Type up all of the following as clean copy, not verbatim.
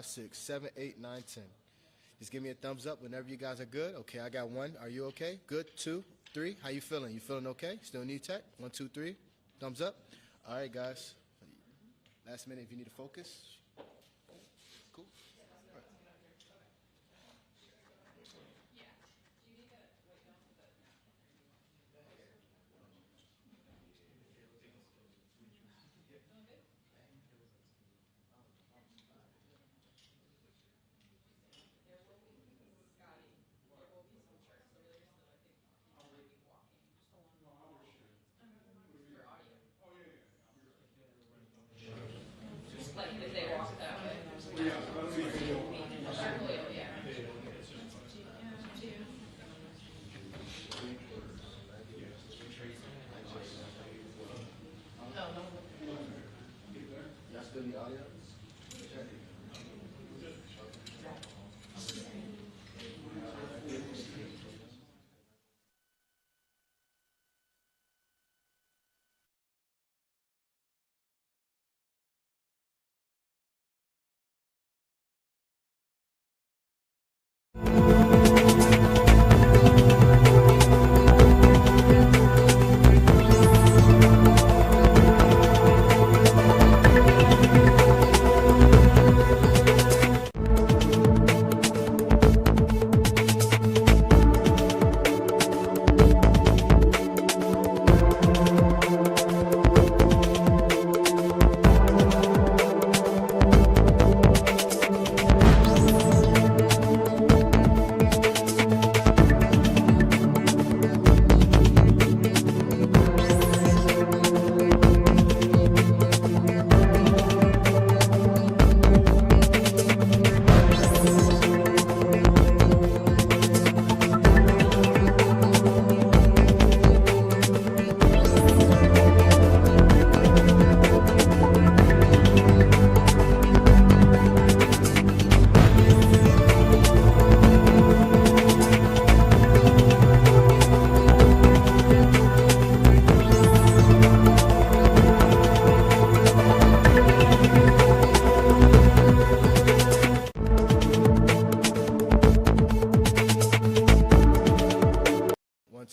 5, 6, 7, 8, 9, 10. Just give me a thumbs up whenever you guys are good. Okay, I got 1. Are you okay? Good. 2, 3. How you feeling? You feeling okay? Still need tech? 1, 2, 3. Thumbs up. All right, guys. Last minute if you need to focus. Cool. All right.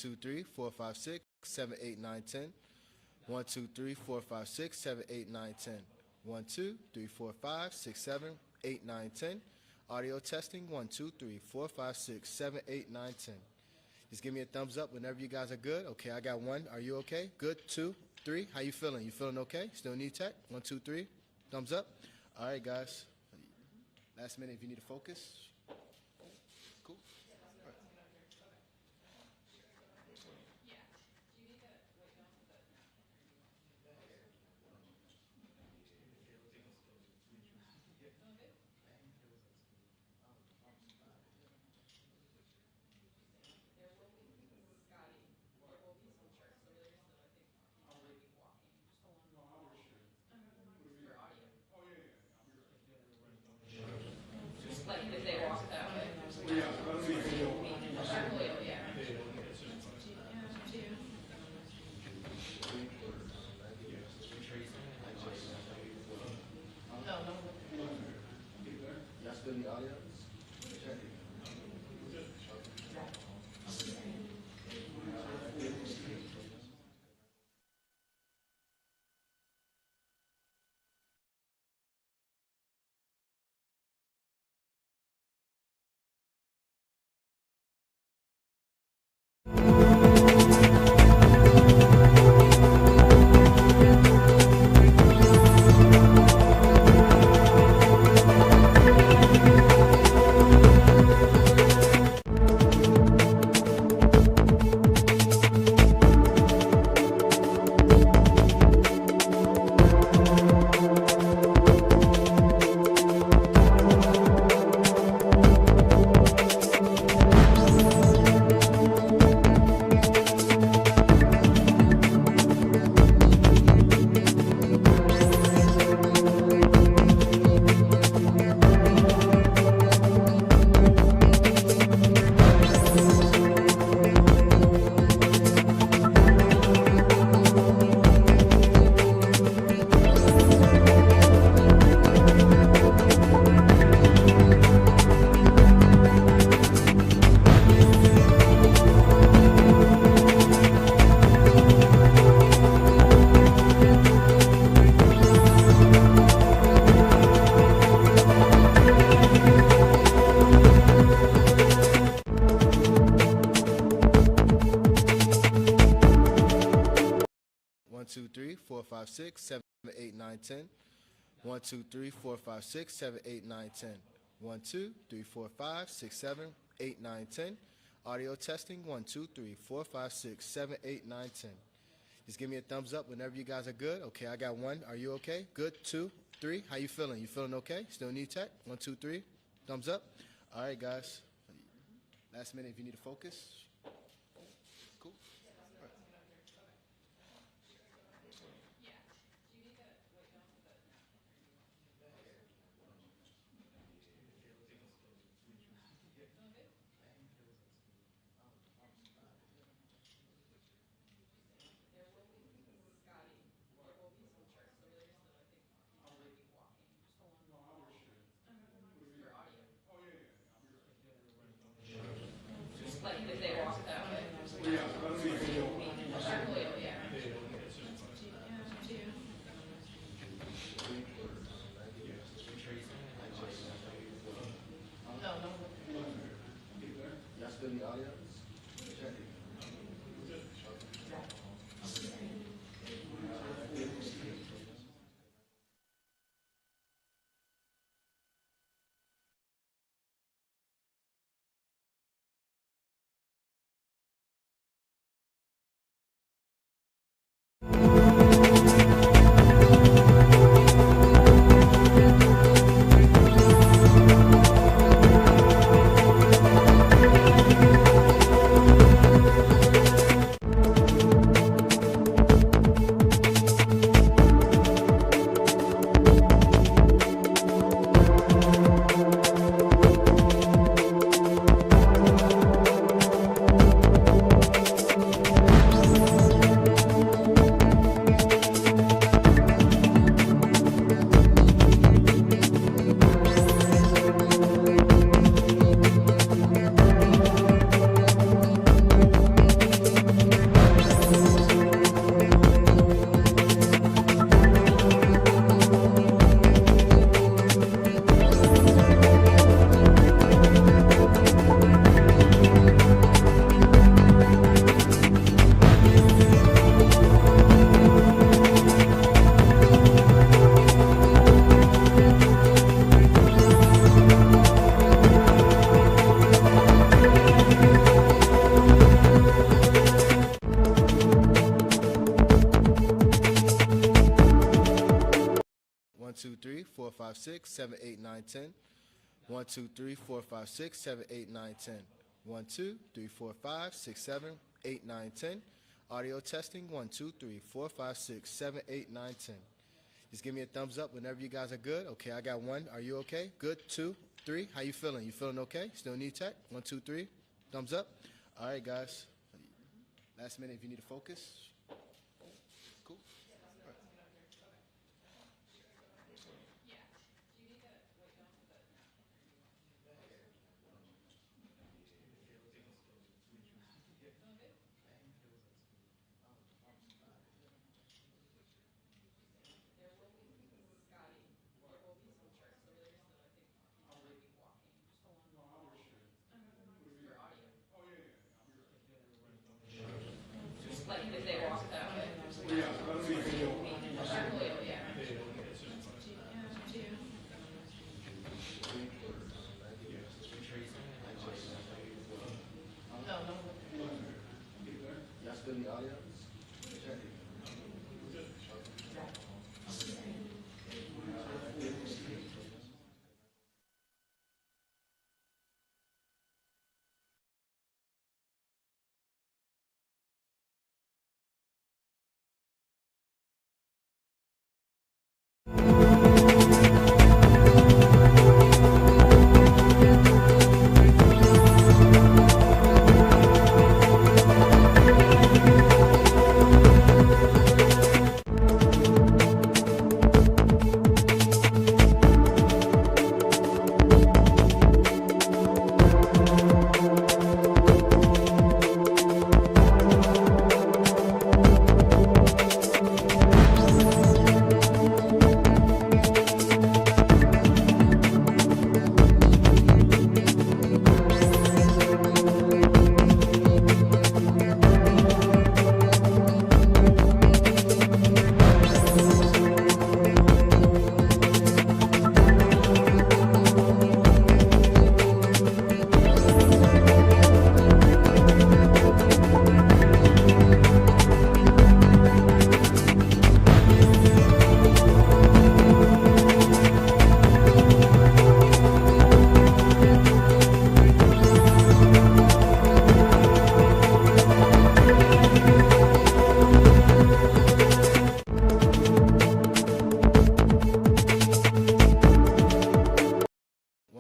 2, 3, 4, 5, 6, 7, 8, 9, 10. 1, 2, 3, 4, 5, 6, 7, 8, 9, 10. 1, 2, 3, 4, 5, 6, 7, 8, 9, 10. Audio testing. 1, 2, 3, 4, 5, 6, 7, 8, 9, 10. Just give me a thumbs up whenever you guys are good. Okay, I got 1. Are you okay? Good. 2, 3. How you feeling? You feeling okay? Still need tech? 1, 2, 3. Thumbs up. All right, guys. Last minute if you need to focus. Cool. All right. 456 78910. 1, 2, 3, 4, 5, 6, 7, 8, 9, 10. 1, 2, 3, 4, 5, 6, 7, 8, 9, 10. Audio testing 1, 2, 3, 4, 5, 6, 7, 8, 9, 10. Just give me a thumbs up whenever you guys are good. Okay, I got 1. Are you okay? Good. 2, 3. How you feeling? You feeling okay? Still need tech? 1, 2, 3. Thumbs up. All right, guys. Last minute if you need to focus. Cool. All right. 1, 2, 3, 4, 5, 6, 7, 8, 9, 10. 1, 2, 3, 4, 5, 6, 7, 8, 9, 10. 1, 2, 3, 4, 5, 6, 7, 8, 9, 10. Audio testing 1, 2, 3, 4, 5, 6, 7, 8, 9, 10. Just give me a thumbs up whenever you guys are good. Okay, I got 1. Are you okay? Good. 2, 3. How you feeling? You feeling okay? Still need tech? 1, 2, 3. Thumbs up. All right, guys. Last minute if you need to focus. Cool. All right. Like if they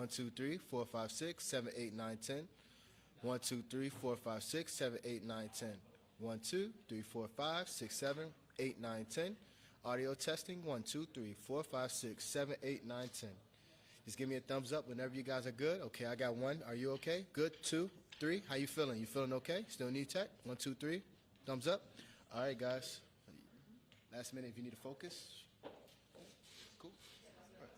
2, 3, 4, 5, 6, 7, 8, 9, 10. 1, 2, 3, 4, 5, 6, 7, 8, 9, 10. 1, 2, 3, 4, 5, 6, 7, 8, 9, 10. Audio testing 1, 2, 3, 4, 5, 6, 7, 8, 9, 10. Just give me a thumbs up whenever you guys are good. Okay, I got 1. Are you okay? Good. 2, 3. How you feeling? You feeling okay? Still need tech? 1, 2, 3. Thumbs up. All right, guys. Last minute if you need to focus. Cool. All right.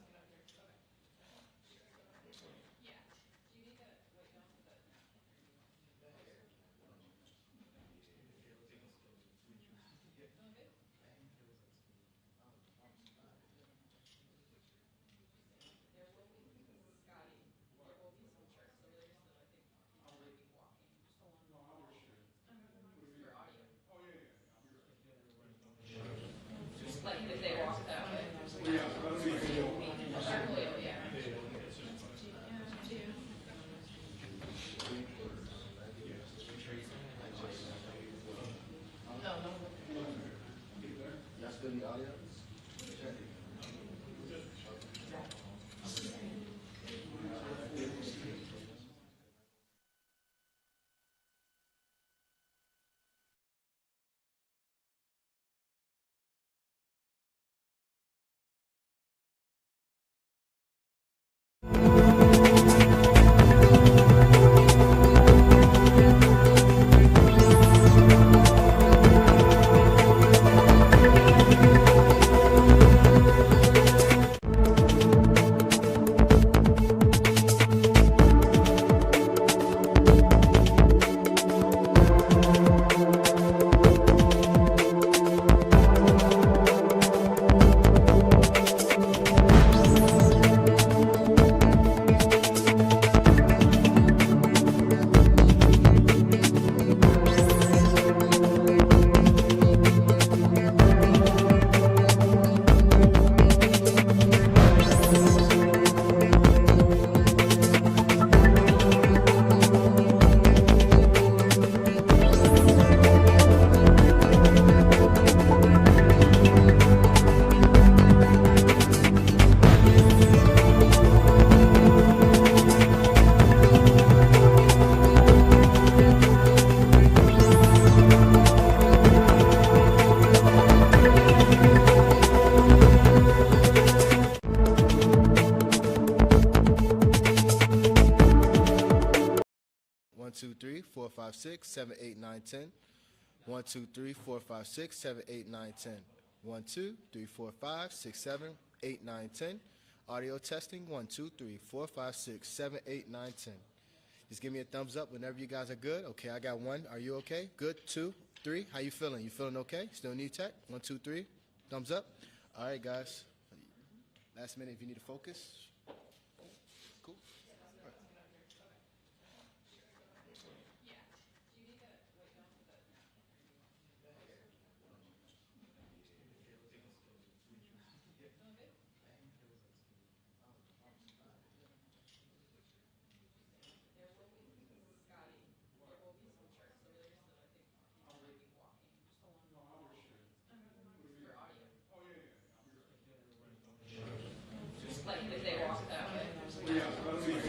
1, 2, 3, 4, 5, 6, 7, 8, 9, 10. 1, 2, 3, 4, 5, 6, 7, 8, 9, 10. 1, 2, 3, 4, 5, 6, 7, 8, 9, 10. Audio testing 1, 2, 3, 4, 5, 6, 7, 8, 9, 10. Just give me a thumbs up whenever you guys are good. Okay, I got 1. Are you okay? Good. 2, 3. How you feeling? You feeling okay? Still need tech? 1, 2, 3. Thumbs up. All right, guys. Last minute if you need to focus. Cool. All right. 1,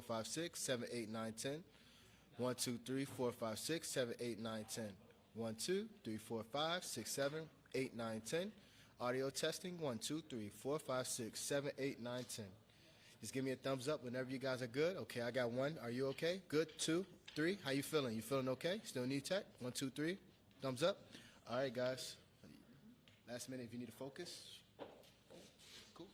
456 78910. 1, 2, 3, 4, 5, 6, 7, 8, 9, 10. 1, 2, 3, 4, 5, 6, 7, 8, 9, 10. Audio testing 1, 2, 3, 4, 5, 6, 7, 8, 9, 10. Just give me a thumbs up whenever you guys are good. Okay, I got 1. Are you okay? Good. 2, 3. How you feeling? You feeling okay? Still need tech? 1, 2, 3. Thumbs up. All right, guys. Last minute if you need to focus. Cool.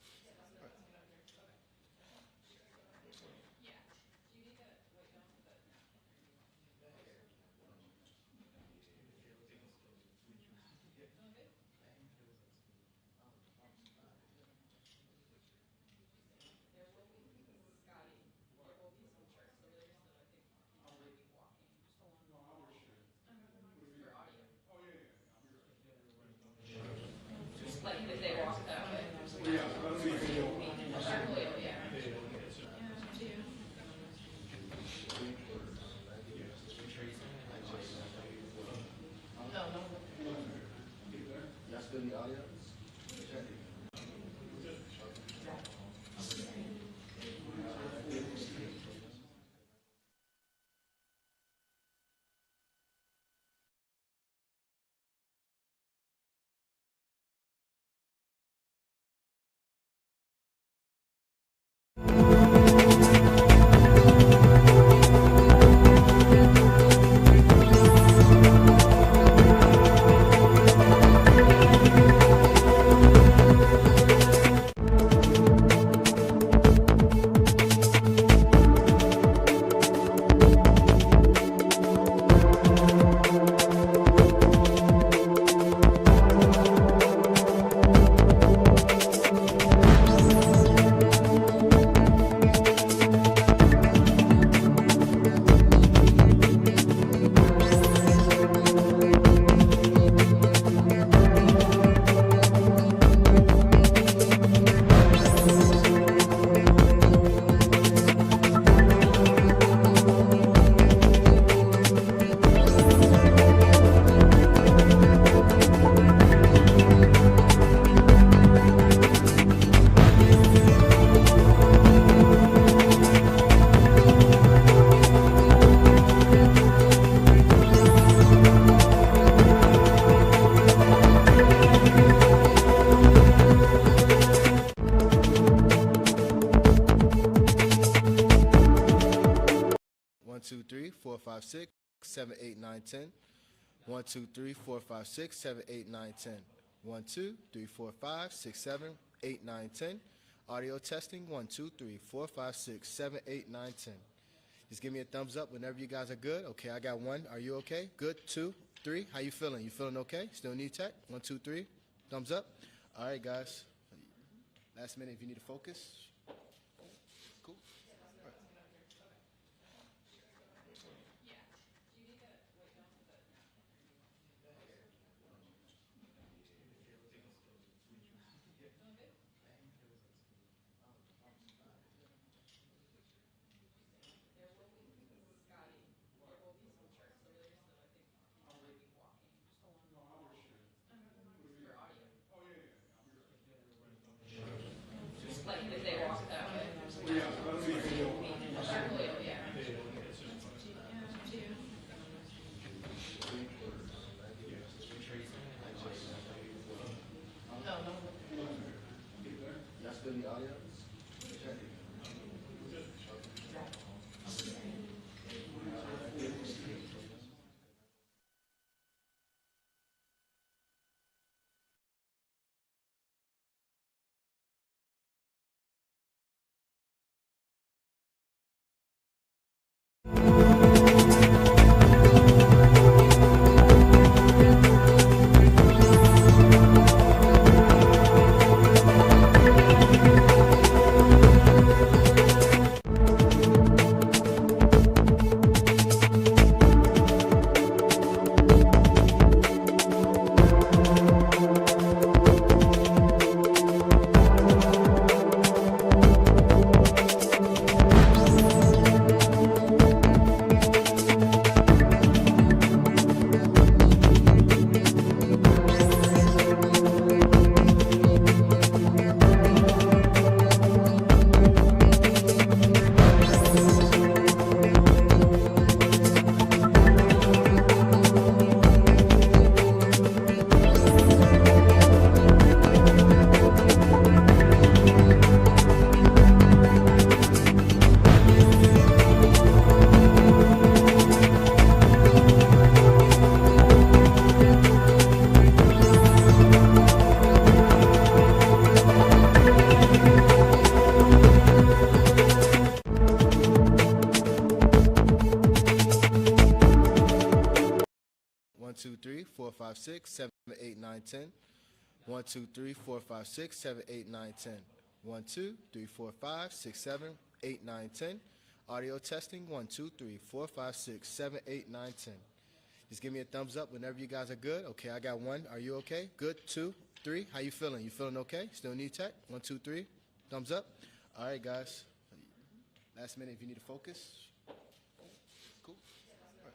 All right. 1, 2, 3, 4, 5, 6, 7, 8, 9, 10. 1, 2, 3, 4, 5, 6, 7, 8, 9, 10. 1, 2, 3, 4, 5, 6, 7, 8, 9, 10. Audio testing 1, 2, 3, 4, 5, 6, 7, 8, 9, 10. Just give me a thumbs up whenever you guys are good. Okay, I got 1. Are you okay? Good. 2, 3. How you feeling? You feeling okay? Still need tech? 1, 2, 3. Thumbs up. All right, guys. Last minute if you need to focus. Cool. All right. Like if they walk 1, 2, 3, 4, 5, 6, 7, 8, 9, 10. 1, 2, 3, 4, 5, 6, 7, 8, 9, 10. 1, 2, 3, 4, 5, 6, 7, 8, 9, 10. Audio testing. 1, 2, 3, 4, 5, 6, 7, 8, 9, 10. Just give me a thumbs up whenever you guys are good. Okay, I got 1. Are you okay? Good. 2, 3. How you feeling? You feeling okay? Still need tech? 1, 2, 3. Thumbs up. All right, guys. Last minute if you need to focus. Cool. All right.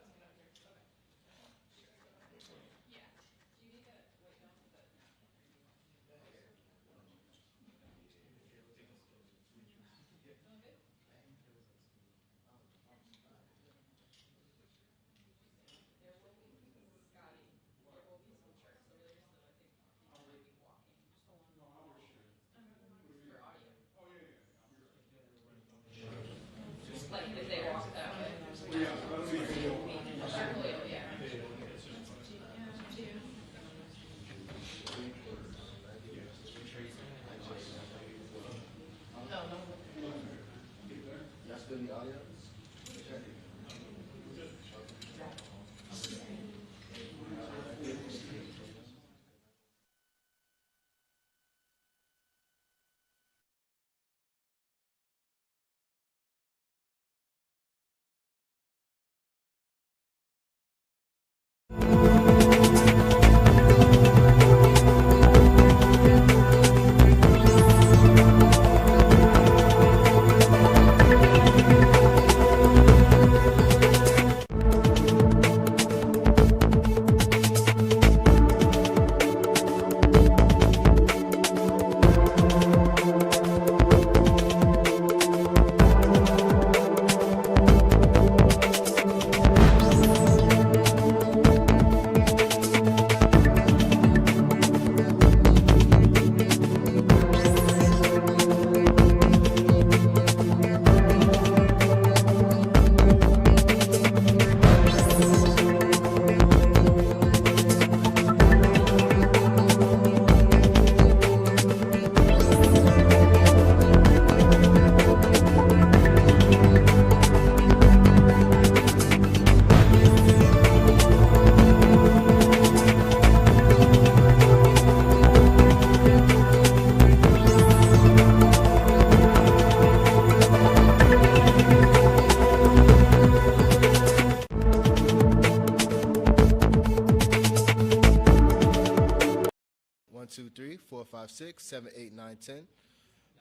1, 2, 3, 4, 5, 6, 7, 8, 9, 10.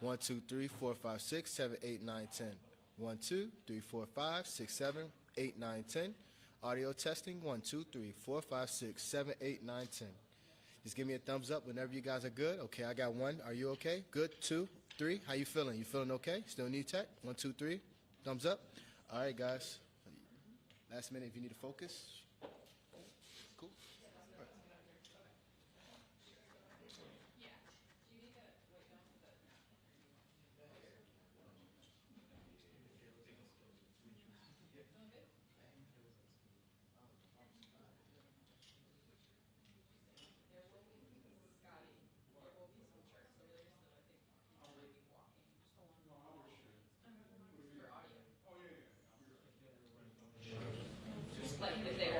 1, 2, 3, 4, 5, 6, 7, 8, 9, 10. 1, 2, 3, 4, 5, 6, 7, 8, 9, 10. Audio testing. 1, 2, 3, 4, 5, 6, 7, 8, 9, 10. Just give me a thumbs up whenever you guys are good. Okay, I got 1. Are you okay? Good. 2, 3. How you feeling? You feeling okay? Still need tech? 1, 2, 3. Thumbs up. All right, guys. Last minute if you need to focus. Cool. All right. Like if they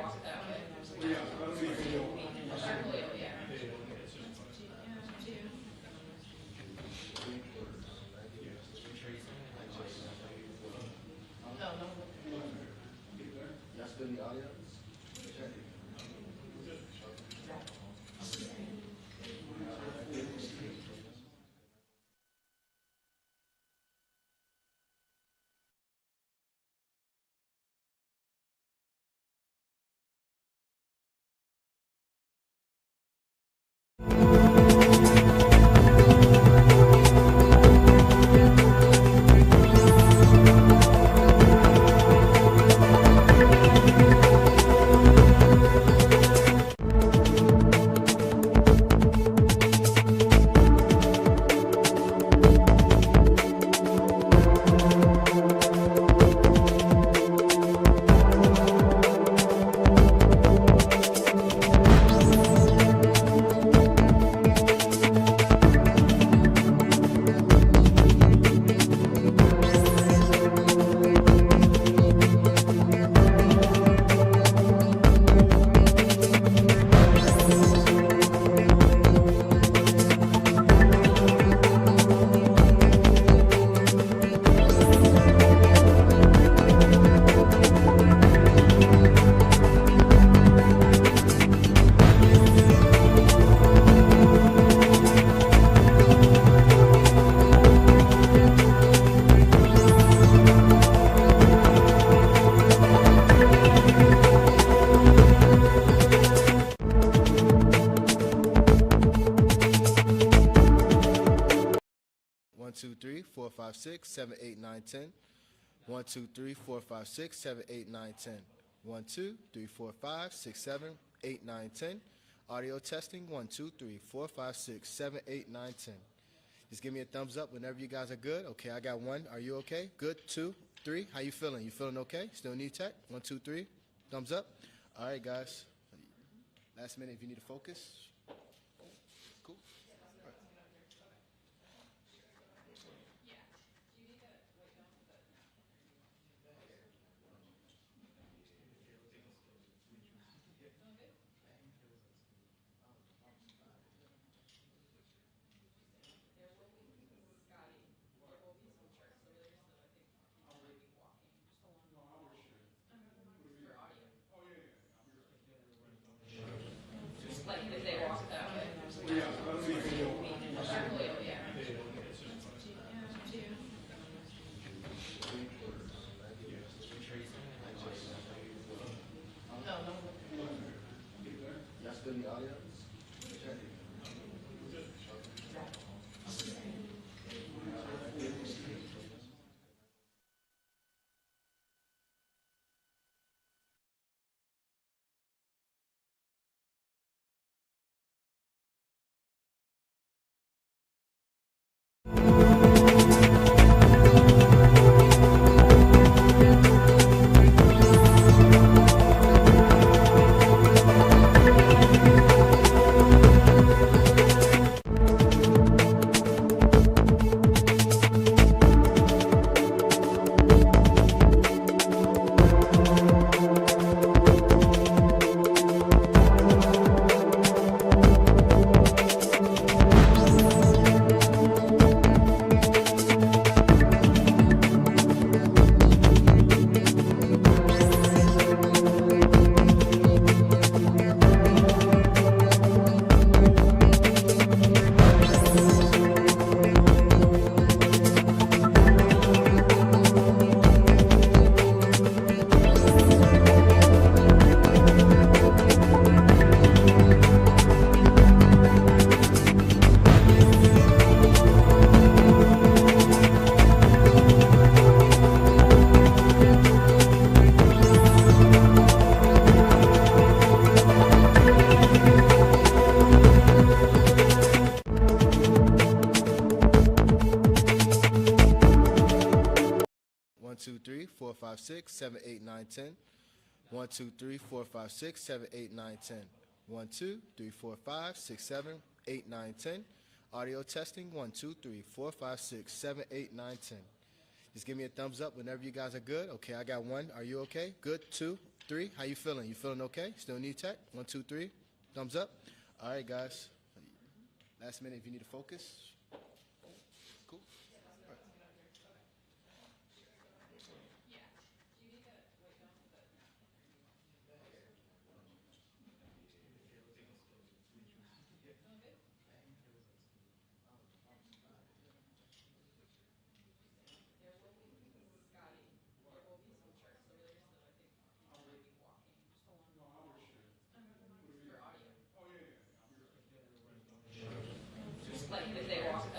456 78910. 1, 2, 3, 4, 5, 6, 7, 8, 9, 10. 1, 2, 3, 4, 5, 6, 7, 8, 9, 10. Audio testing 1, 2, 3, 4, 5, 6, 7, 8, 9, 10. Just give me a thumbs up whenever you guys are good. Okay, I got 1. Are you okay? Good. 2, 3. How you feeling? You feeling okay? Still need tech? 1, 2, 3. Thumbs up. All right, guys. Last minute if you need to focus. Cool. All right. 1, 2, 3, 4, 5, 6, 7, 8, 9, 10. 1, 2, 3, 4, 5, 6, 7, 8, 9, 10. 1, 2, 3, 4, 5, 6, 7, 8, 9, 10. Audio testing 1, 2, 3, 4, 5, 6, 7, 8, 9, 10. Just give me a thumbs up whenever you guys are good. Okay, I got 1. Are you okay? Good. 2, 3. How you feeling? You feeling okay? Still need tech? 1, 2, 3. Thumbs up. All right, guys. Last minute if you need to focus. Cool. All right. 1.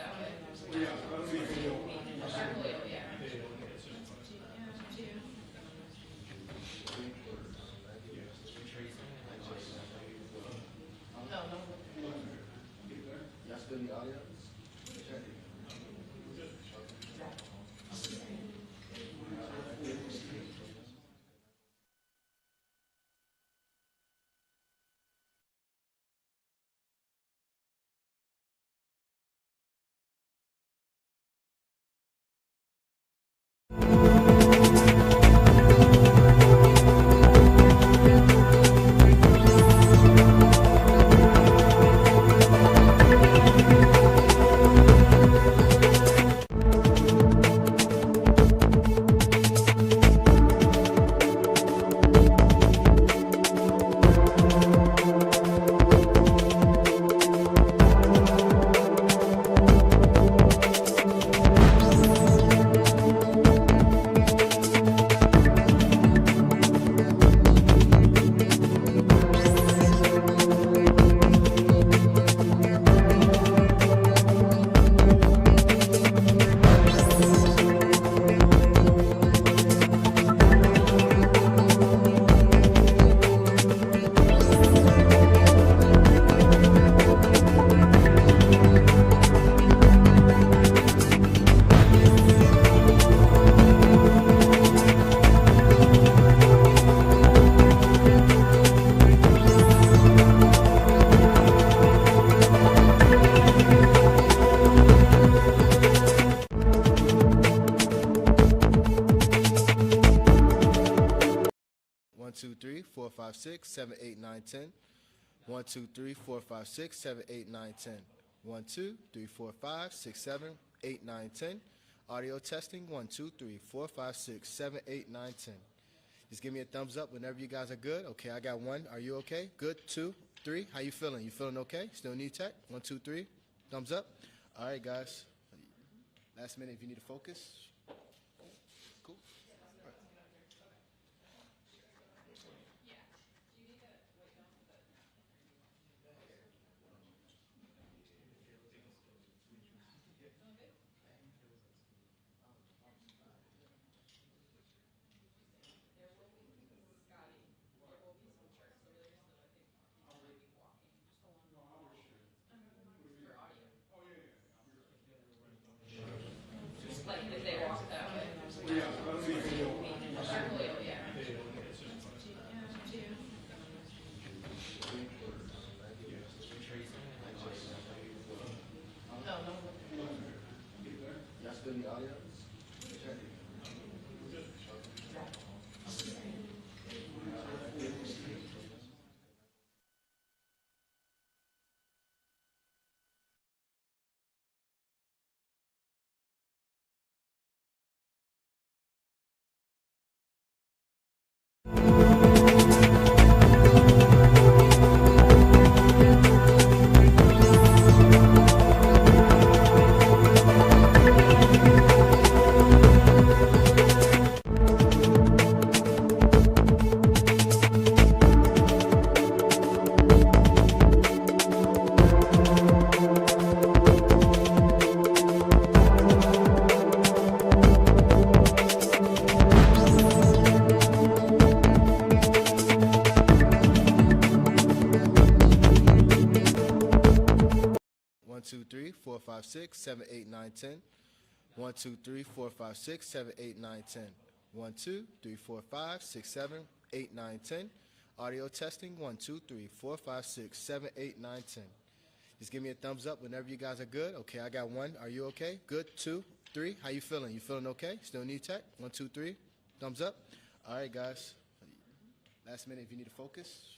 456 78910. 1, 2, 3, 4, 5, 6, 7, 8, 9, 10. 1, 2, 3, 4, 5, 6, 7, 8, 9, 10. Audio testing 1, 2, 3, 4, 5, 6, 7, 8, 9, 10. Just give me a thumbs up whenever you guys are good. Okay, I got 1. Are you okay? Good. 2, 3. How you feeling? You feeling okay? Still need tech? 1, 2, 3. Thumbs up. All right, guys. Last minute if you need to focus. Cool. All right. 1, 2, 3, 4, 5, 6, 7, 8, 9, 10. 1, 2, 3, 4, 5, 6, 7, 8, 9, 10. 1, 2, 3, 4, 5, 6, 7, 8, 9, 10. Audio testing 1, 2, 3, 4, 5, 6, 7, 8, 9, 10. Just give me a thumbs up whenever you guys are good. Okay, I got 1. Are you okay? Good. 2, 3. How you feeling? You feeling okay? Still need tech? 1, 2, 3. Thumbs up. All right, guys. Last minute if you need to focus.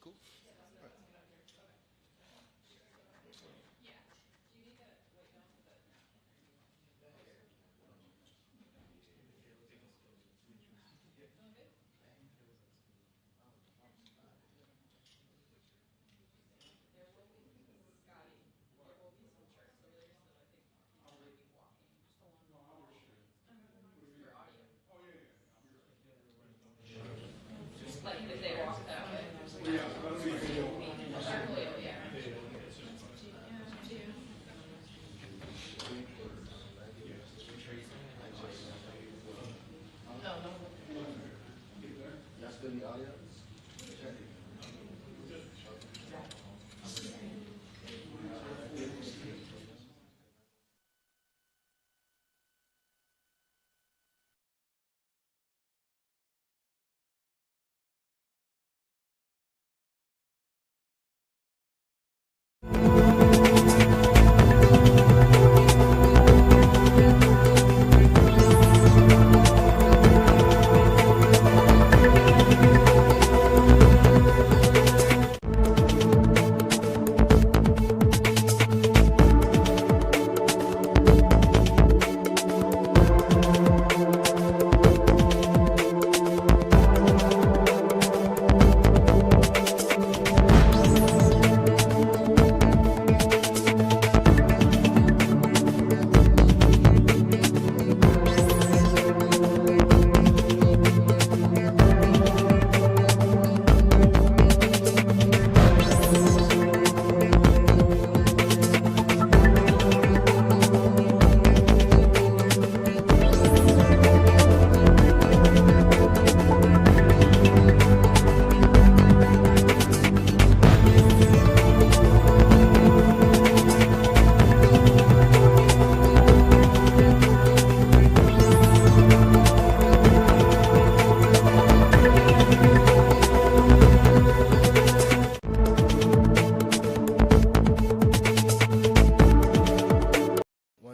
Cool. All right.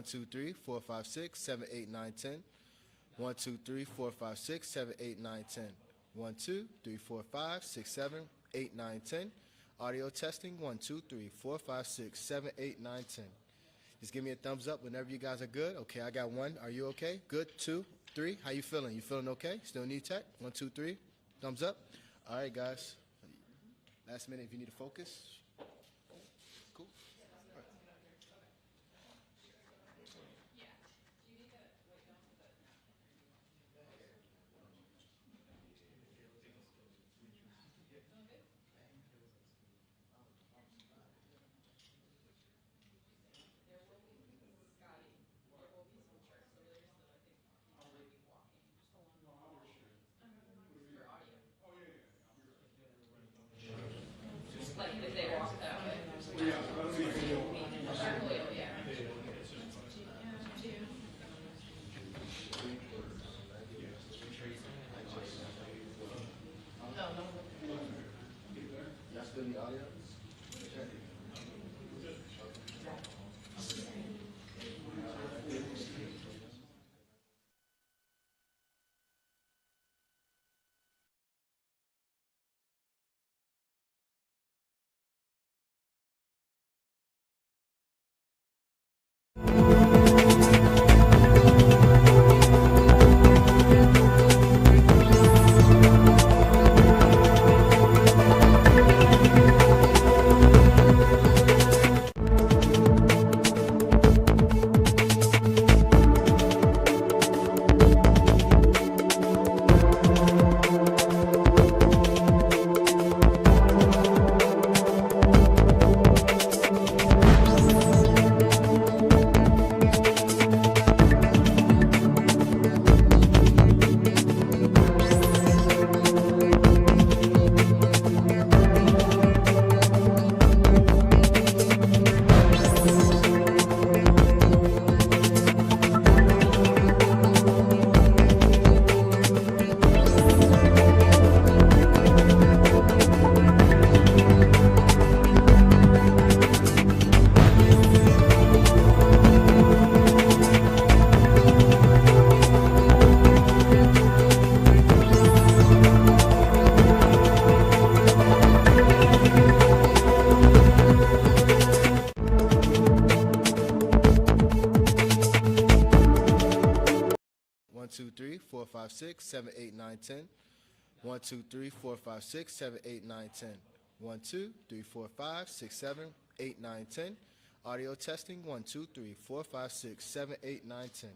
2, 3, 4, 5, 6, 7, 8, 9, 10. 1, 2, 3, 4, 5, 6, 7, 8, 9, 10. 1, 2, 3, 4, 5, 6, 7, 8, 9, 10. Audio testing 1, 2, 3, 4, 5, 6, 7, 8, 9, 10. Just give me a thumbs up whenever you guys are good. Okay, I got 1. Are you okay? Good. 2, 3. How you feeling? You feeling okay? Still need tech? 1, 2, 3. Thumbs up. All right, guys. Last minute if you need to focus. Cool. All right. 1, 2, 3, 4, 5, 6, 7, 8, 9, 10. 1, 2, 3, 4, 5, 6, 7, 8, 9, 10. 1, 2, 3, 4, 5, 6, 7, 8, 9, 10. Audio testing 1, 2, 3, 4, 5, 6, 7, 8, 9, 10.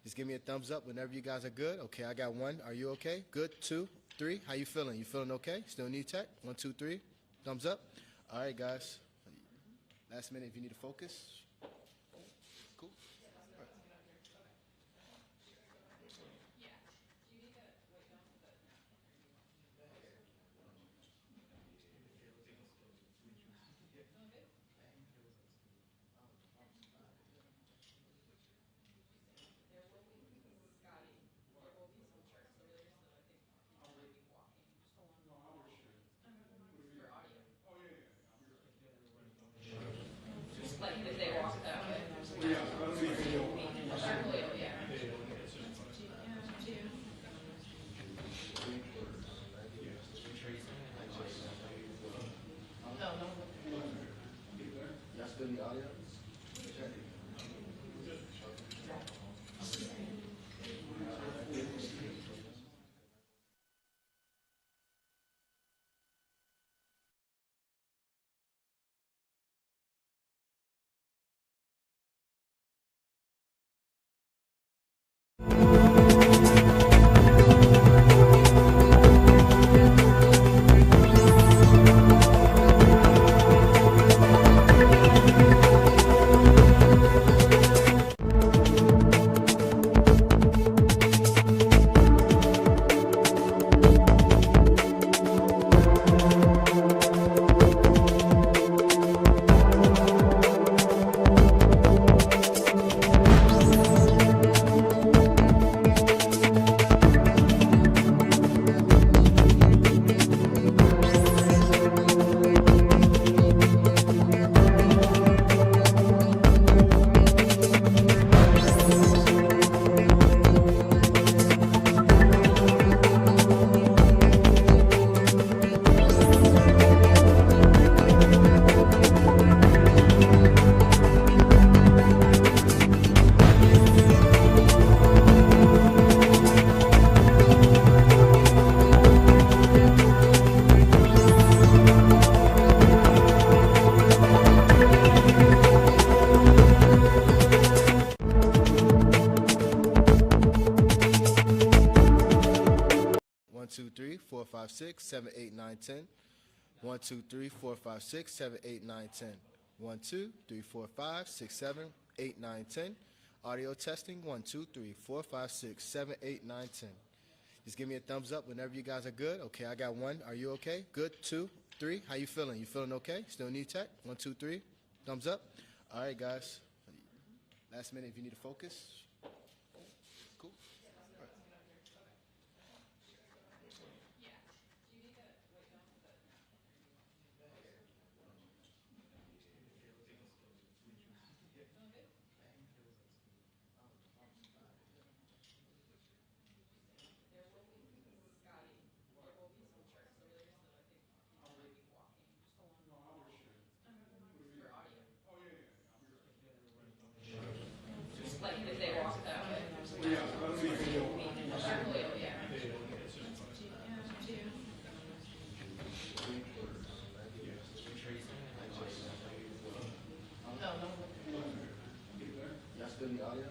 Just give me a thumbs up whenever you guys are good. Okay, I got 1. Are you okay? Good. 2, 3. How you feeling? You feeling okay? Still need tech? 1, 2, 3. Thumbs up. All right, guys. Last minute if you need to focus. Cool. All right. 1. 456-78910. 123-456-78910. 123-456-78910. Audio testing 123-456-78910. Just give me a thumbs up whenever you guys are good. Okay, I got one. Are you okay? Good. 2, 3. How you feeling? You feeling okay? Still need tech? 1, 2, 3. Thumbs up. All right, guys. Last minute if you need to focus. Cool. All right.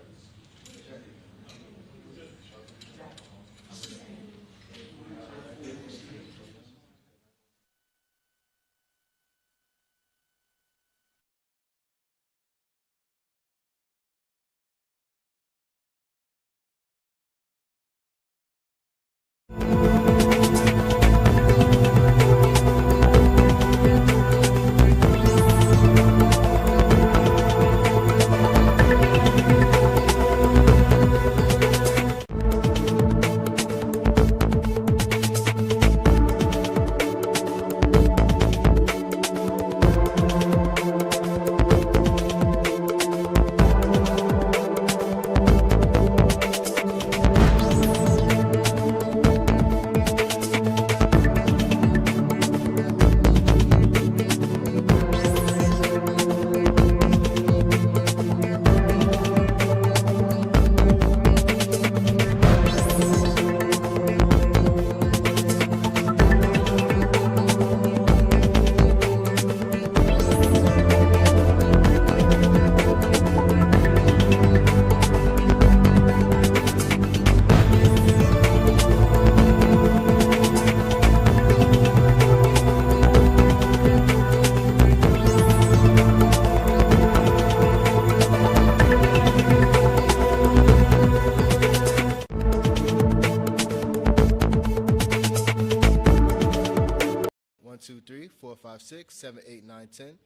123-456-78910.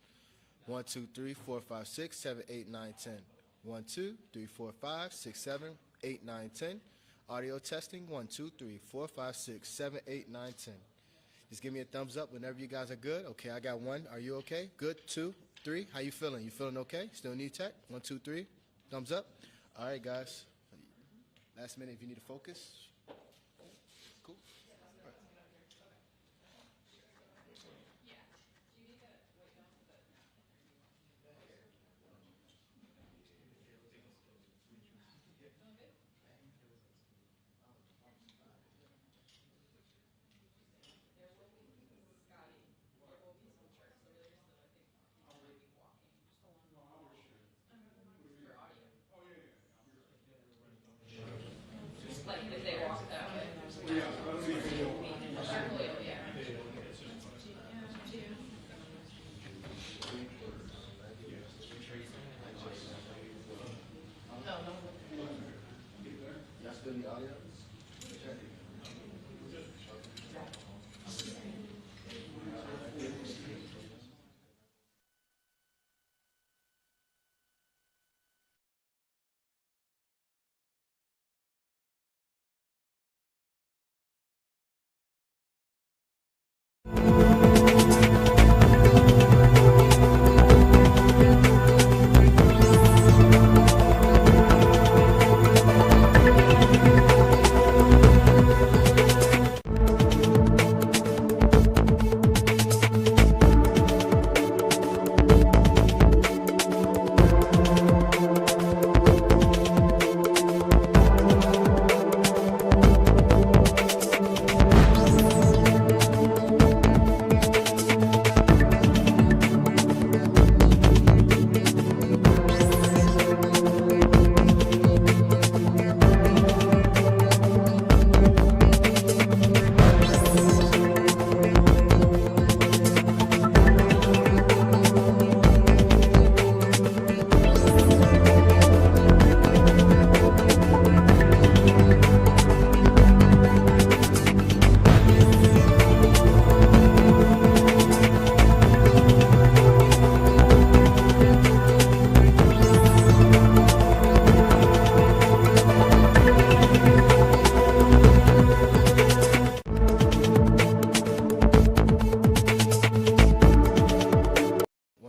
123-456-78910. 123-456-78910. Audio testing 123-456-78910. Just give me a thumbs up whenever you guys are good. Okay, I got one. Are you okay? Good. 2, 3. How you feeling? You feeling okay? Still need tech? 1, 2, 3. Thumbs up. All right, guys. Last minute if you need to focus. Cool. All right. if they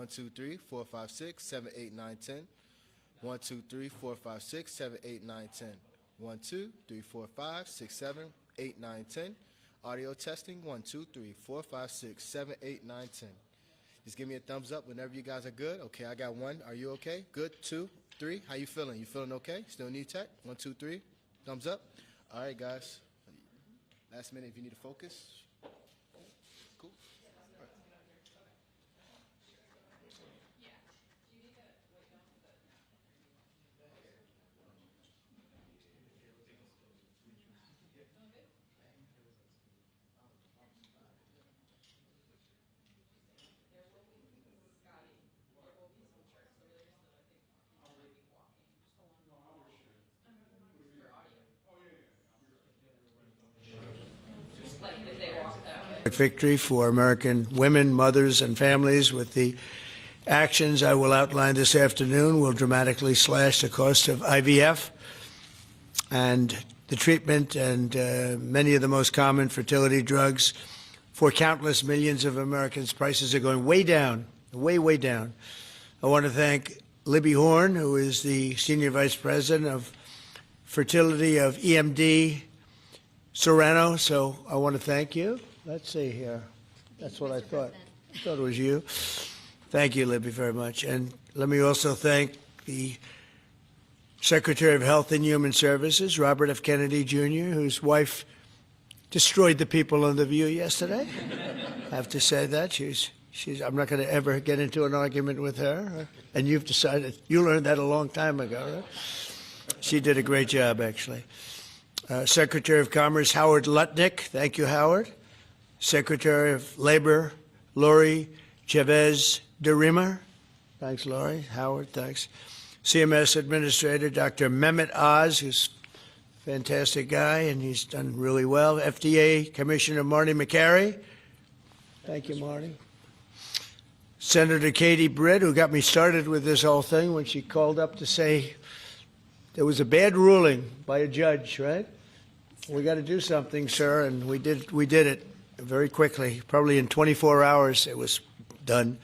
1-2-3-4-5-6-7-8-9-10. 1-2-3-4-5-6-7-8-9-10. 1-2-3-4-5-6-7-8-9-10. Audio testing. 1-2-3-4-5-6-7-8-9-10. Just give me a thumbs up whenever you guys are good. Okay, I got 1. Are you okay? Good. 2, 3. How you feeling? You feeling okay? Still need tech? 1, 2, 3. Thumbs up. All right, guys. Last minute if you need to focus. Cool. All right. Victory for American women, mothers, and families. With the actions I will outline this afternoon will dramatically slash the cost of IVF and the treatment and many of the most common fertility drugs for countless millions of Americans. Prices are going way down, way down. I want to thank Libby Horn, who is the Senior Vice President of Fertility of EMD Serrano. So I want to thank you. Let's see here. That's what I thought. I thought it was you. Thank you, Libby, very much. And let me also thank the Secretary of Health and Human Services, Robert F. Kennedy, Jr., whose wife destroyed the people on The View yesterday. I have to say that. I'm not going to ever get into an argument with her. And you've decided, you learned that a long time ago, right? She did a great job, actually. Secretary of Commerce, Howard Lutnick. Thank you, Howard. Secretary of Labor, Lori Chavez de Rima. Thanks, Lori. Howard, thanks. CMS Administrator, Dr. Mehmet Oz, who's a fantastic guy, and he's done really well. FDA Commissioner Marty McCary. Thank you, Marty. Senator Katie Britt, who got me started with this whole thing when she called up to say there was a bad ruling by a judge, right? We got to do something, sir, and we did it very quickly. Probably in 24 hours it was done.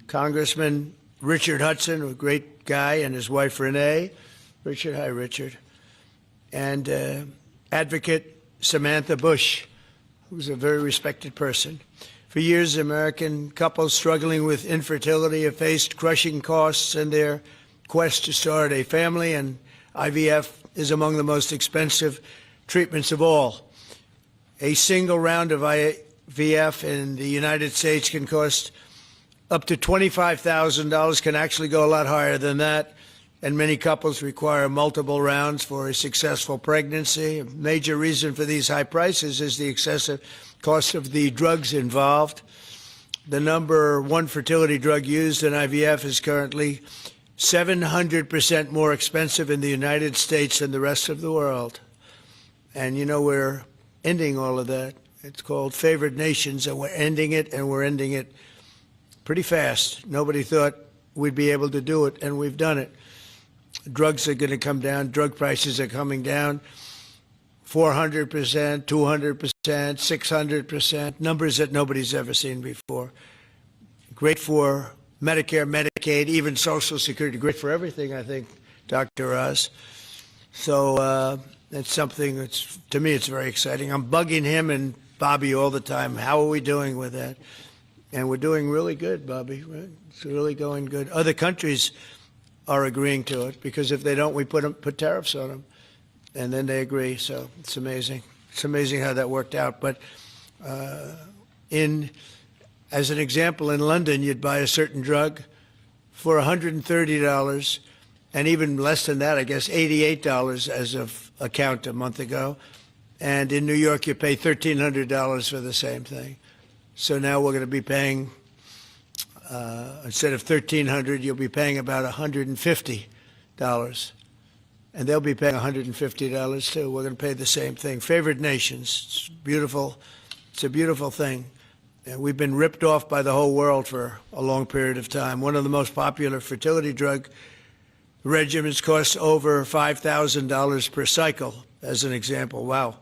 Congressman Richard Hudson, a great guy, and his wife Renee. Richard, hi, Richard. And Advocate Samantha Bush, who's a very respected person. For years, American couples struggling with infertility have faced crushing costs in their quest to start a family, and IVF is among the most expensive treatments of all. A single round of IVF in the United States can cost up to $25,000, can actually go a lot higher than that, and many couples require multiple rounds for a successful pregnancy. A major reason for these high prices is the excessive cost of the drugs involved. The number one fertility drug used in IVF is currently 700% more expensive in the United States than the rest of the world. And you know, we're ending all of that. It's called favored nations, and we're ending it, and we're ending it pretty fast. Nobody thought we'd be able to do it, and we've done it. Drugs are going to come down. Drug prices are coming down 400%, 200%, 600%, numbers that nobody's ever seen before. Great for Medicare, Medicaid, even Social Security. Great for everything, I think, Dr. Oz. So it's something that's, to me, it's very exciting. I'm bugging him and Bobby all the time. How are we doing with that? And we're doing really good, Bobby. Right? It's really going good. Other countries are agreeing to it, because if they don't, we put tariffs on them, and then they agree. So it's amazing. It's amazing how that worked out. But as an example, in London, you'd buy a certain drug for $130, and even less than that, I guess, $88 as of a count a month ago. And in New York, you pay $1,300 for the same thing. So now we're going to be paying, instead of $1,300, you'll be paying about $150. And they'll be paying $150 too. We're going to pay the same thing. Favored nations. It's beautiful. It's a beautiful thing. And we've been ripped off by the whole world for a long period of time. One of the most popular fertility drug regimens costs over $5,000 per cycle, as an example. Wow.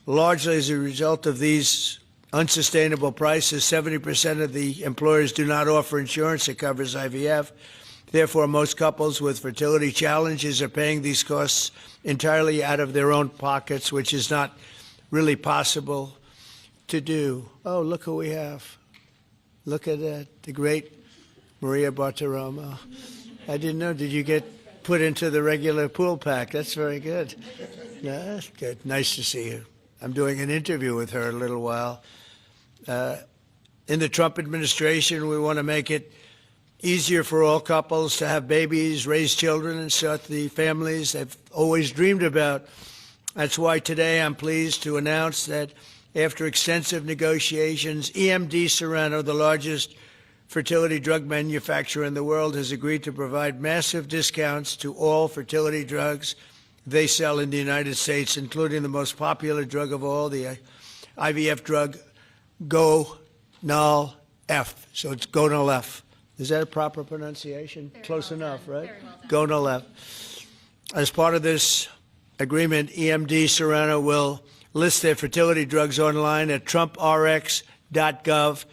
Largely as a result of these unsustainable prices. 70% of the employers do not offer insurance that covers IVF. Therefore, most couples with fertility challenges are paying these costs entirely out of their own pockets, which is not really possible to do. Oh, look who we have. Look at that, the great Maria Bartiromo. I didn't know. Did you get put into the regular pool pack? That's very good. Yeah, that's good. Nice to see you. I'm doing an interview with her in a little while. In the Trump administration, we want to make it easier for all couples to have babies, raise children, and start the families they've always dreamed about. That's why today I'm pleased to announce that after extensive negotiations, EMD Serrano, the largest fertility drug manufacturer in the world, has agreed to provide massive discounts to all fertility drugs they sell in the United States, including the most popular drug of all, the IVF drug Gonal-F. So it's Gonal-F. Is that a proper pronunciation? Close enough, right? Gonal-F. As part of this agreement, EMD Serrano will list their fertility drugs online at trumprx.gov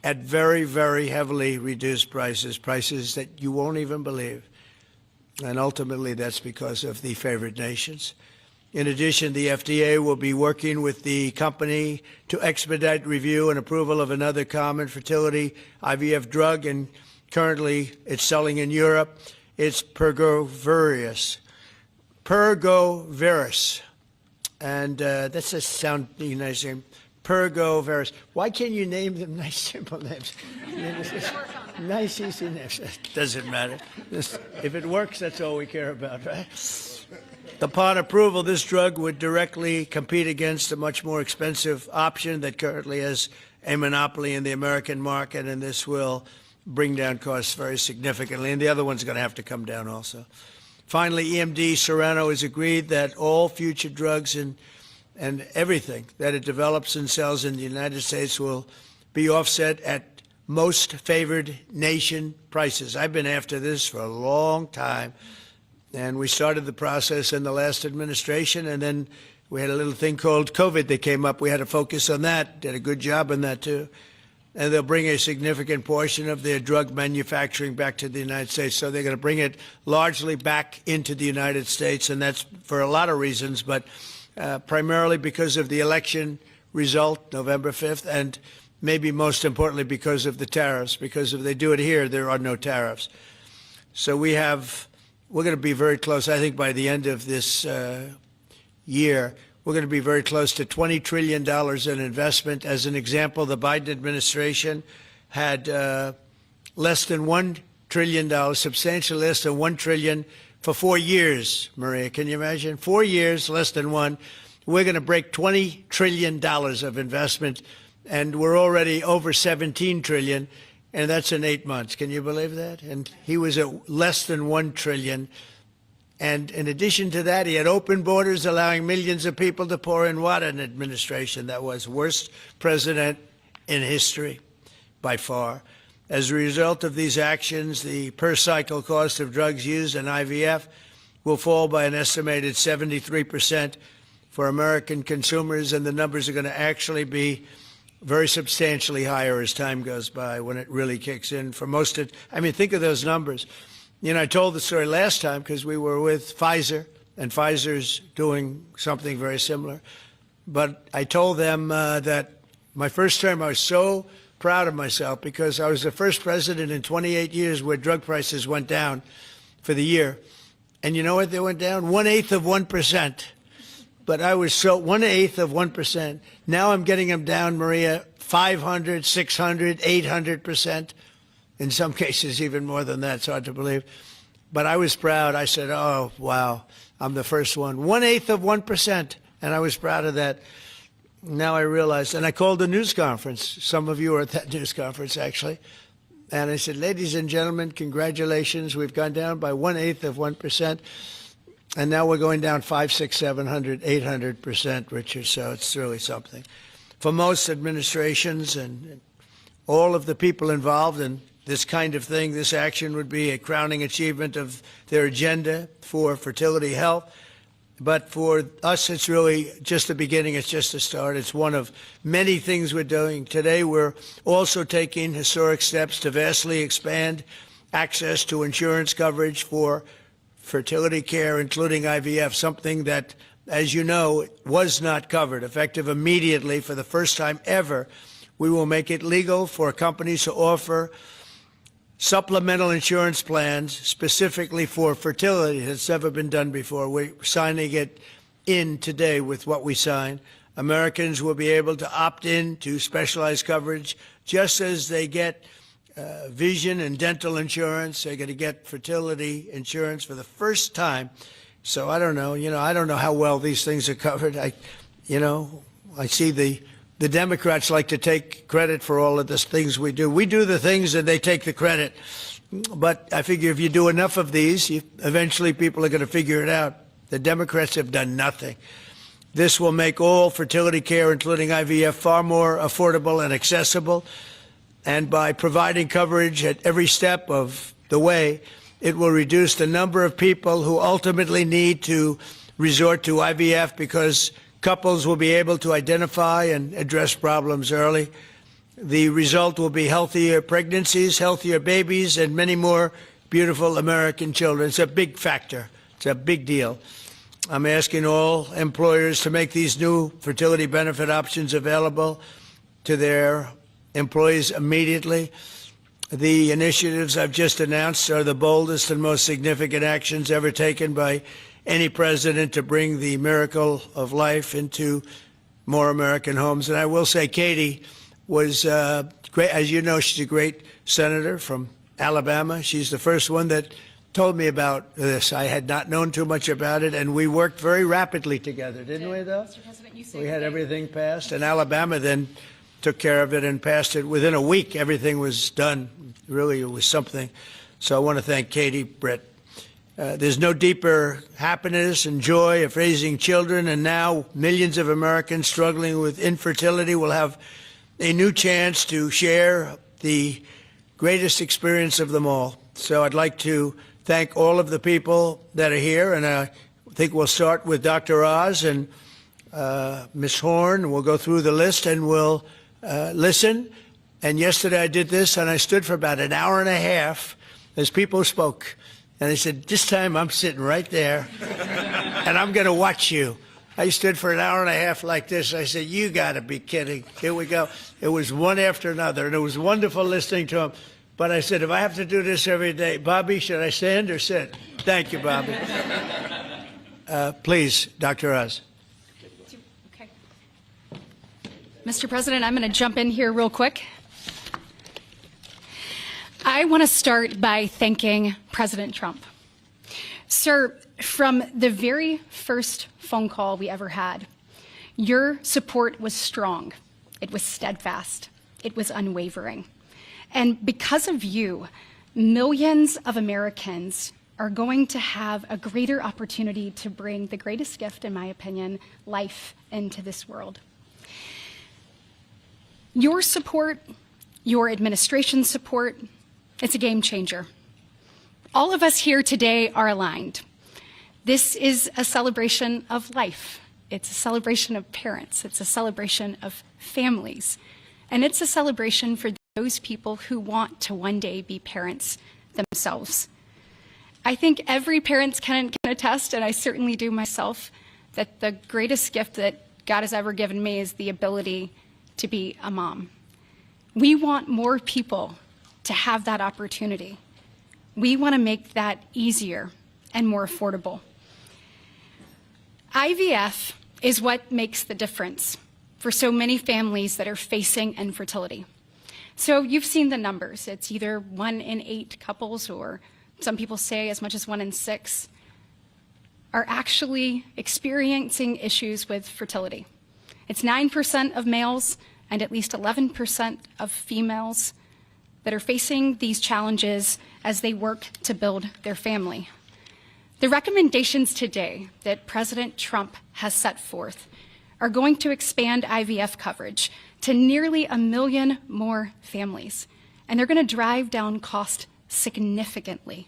at very, very heavily reduced prices, prices that you won't even believe. And ultimately, that's because of the favored nations. In addition, the FDA will be working with the company to expedite review and approval of another common fertility IVF drug, and currently it's selling in Europe. It's Pergoveris. And that's a sounding nice name. Pergoveris. Why can't you name them nice, simple names? Nice, easy names. Doesn't matter. If it works, that's all we care about, right? Upon approval, this drug would directly compete against a much more expensive option that currently has a monopoly in the American market, and this will bring down costs very significantly. And the other one's going to have to come down also. Finally, EMD Serrano has agreed that all future drugs and everything that it develops and sells in the United States will be offset at most favored nation prices. I've been after this for a long time, and we started the process in the last administration, and then we had a little thing called COVID that came up. We had to focus on that, did a good job on that too. And they'll bring a significant portion of their drug manufacturing back to the United States. So they're going to bring it largely back into the United States, and that's for a lot of reasons, but primarily because of the election result, November 5th, and maybe most importantly because of the tariffs, because if they do it here, there are no tariffs. So we're going to be very close, I think by the end of this year, we're going to be very close to $20 trillion in investment. As an example, the Biden administration had less than $1 trillion, substantially less than $1 trillion for 4 years, Maria. Can you imagine? 4 years, less than one. We're going to break $20 trillion of investment, and we're already over $17 trillion, and that's in 8 months. Can you believe that? And he was at less than $1 trillion. And in addition to that, he had open borders, allowing millions of people to pour in. What an administration that was. Worst president in history, by far. As a result of these actions, the per-cycle cost of drugs used in IVF will fall by an estimated 73% for American consumers, and the numbers are going to actually be very substantially higher as time goes by when it really kicks in. For most of, I mean, think of those numbers. You know, I told the story last time because we were with Pfizer, and Pfizer's doing something very similar. But I told them that my first term, I was so proud of myself because I was the first president in 28 years where drug prices went down for the year. And you know what they went down? 1/8 of 1%. But I was so 1/8 of 1%. Now I'm getting them down, Maria, 500, 600, 800%. In some cases, even more than that. It's hard to believe. But I was proud. I said, oh, wow, I'm the first one. 1/8 of 1%. And I was proud of that. Now I realize, and I called a news conference. Some of you were at that news conference, actually. And I said, ladies and gentlemen, congratulations. We've gone down by 1/8 of 1%. And now we're going down 500, 600, 700, 800%, Richard. So it's really something. For most administrations and all of the people involved in this kind of thing, this action would be a crowning achievement of their agenda for fertility health. But for us, it's really just the beginning. It's just the start. It's one of many things we're doing. Today, we're also taking historic steps to vastly expand access to insurance coverage for fertility care, including IVF, something that, as you know, was not covered. Effective immediately, for the first time ever, we will make it legal for companies to offer supplemental insurance plans specifically for fertility. It's never been done before. We're signing it in today with what we sign. Americans will be able to opt in to specialized coverage just as they get vision and dental insurance. They're going to get fertility insurance for the first time. So I don't know. I don't know how well these things are covered. I see the Democrats like to take credit for all of the things we do. We do the things and they take the credit. But I figure if you do enough of these, eventually people are going to figure it out. The Democrats have done nothing. This will make all fertility care, including IVF, far more affordable and accessible. And by providing coverage at every step of the way, it will reduce the number of people who ultimately need to resort to IVF because couples will be able to identify and address problems early. The result will be healthier pregnancies, healthier babies, and many more beautiful American children. It's a big factor. It's a big deal. I'm asking all employers to make these new fertility benefit options available to their employees immediately. The initiatives I've just announced are the boldest and most significant actions ever taken by any president to bring the miracle of life into more American homes. And I will say Katie was great. As you know, she's a great senator from Alabama. She's the first one that told me about this. I had not known too much about it, and we worked very rapidly together, didn't we, though? Mr. President, you We had everything passed, and Alabama then took care of it and passed it. Within a week, everything was done. Really, it was something. So I want to thank Katie, Brett. There's no deeper happiness and joy of raising children, and now millions of Americans struggling with infertility will have a new chance to share the greatest experience of them all. So I'd like to thank all of the people that are here, and I think we'll start with Dr. Oz and Ms. Horn. We'll go through the list and we'll listen. And yesterday I did this, and I stood for about an hour and a half as people spoke. And I said, this time I'm sitting right there, and I'm going to watch you. I stood for an hour and a half like this. I said, you got to be kidding. Here we go. It was one after another, and it was wonderful listening to them. But I said, if I have to do this every day, Bobby, should I stand or sit? Thank you, Bobby. Please, Dr. Oz. Okay. Mr. President, I'm going to jump in here real quick. I want to start by thanking President Trump. Sir, from the very first phone call we ever had, your support was strong. It was steadfast. It was unwavering. And because of you, millions of Americans are going to have a greater opportunity to bring the greatest gift, in my opinion, life into this world. Your support, your administration's support, it's a game changer. All of us here today are aligned. This is a celebration of life. It's a celebration of parents. It's a celebration of families. And it's a celebration for those people who want to one day be parents themselves. I think every parent can attest, and I certainly do myself, that the greatest gift that God has ever given me is the ability to be a mom. We want more people to have that opportunity. We want to make that easier and more affordable. IVF is what makes the difference for so many families that are facing infertility. So you've seen the numbers. It's either 1 in 8 couples, or some people say as much as 1 in 6, are actually experiencing issues with fertility. It's 9% of males and at least 11% of females that are facing these challenges as they work to build their family. The recommendations today that President Trump has set forth are going to expand IVF coverage to nearly 1 million more families, and they're going to drive down cost significantly.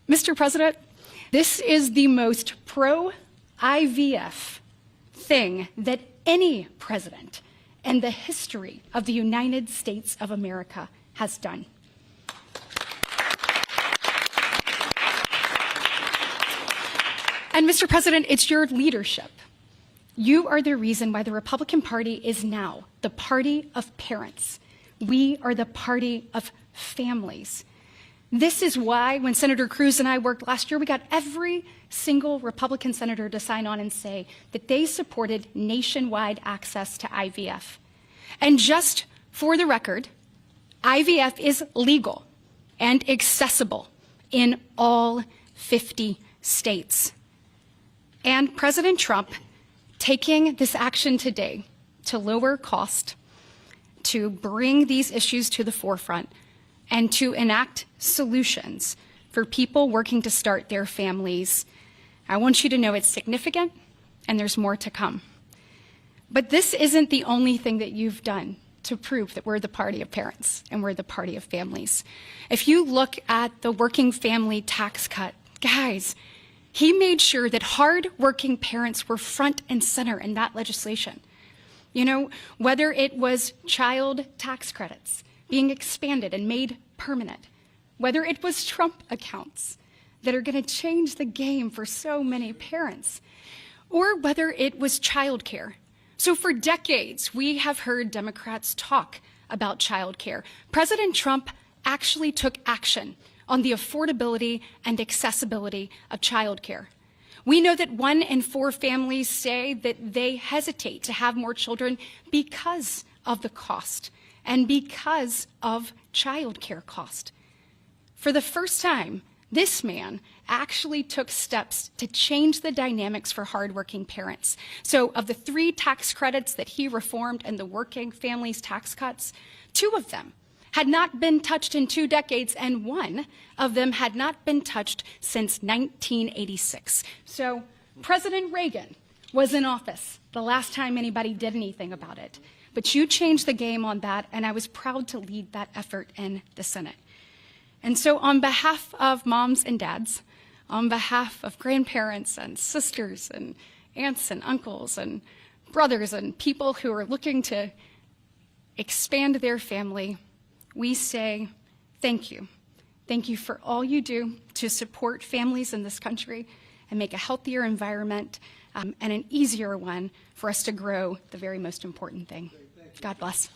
Mr. President, This is the most pro-IVF thing that any president in the history of the United States of America has done. And Mr. President, it's your leadership. You are the reason why the Republican Party is now the party of parents. We are the party of families. This is why when Senator Cruz and I worked last year, we got every single Republican senator to sign on and say that they supported nationwide access to IVF. And just for the record, IVF is legal and accessible in all 50 states. And President Trump taking this action today to lower cost, to bring these issues to the forefront, and to enact solutions for people working to start their families. I want you to know it's significant, and there's more to come. But this isn't the only thing that you've done to prove that we're the party of parents and we're the party of families. If you look at the working family tax cut, guys, he made sure that hard-working parents were front and center in that legislation. You know, whether it was child tax credits being expanded and made permanent, whether it was Trump accounts that are going to change the game for so many parents, or whether it was childcare. So for decades, we have heard Democrats talk about childcare. President Trump actually took action on the affordability and accessibility of childcare. We know that 1 in 4 families say that they hesitate to have more children because of the cost and because of childcare cost. For the first time, this man actually took steps to change the dynamics for hardworking parents. So of the 3 tax credits that he reformed and the working families tax cuts, 2 of them had not been touched in 2 decades, and 1 of them had not been touched since 1986. So President Reagan was in office the last time anybody did anything about it. But you changed the game on that, and I was proud to lead that effort in the Senate. And so on behalf of moms and dads, on behalf of grandparents and sisters and aunts and uncles and brothers and people who are looking to expand their family, we say thank you. Thank you for all you do to support families in this country and make a healthier environment and an easier one for us to grow the very most important thing. God bless.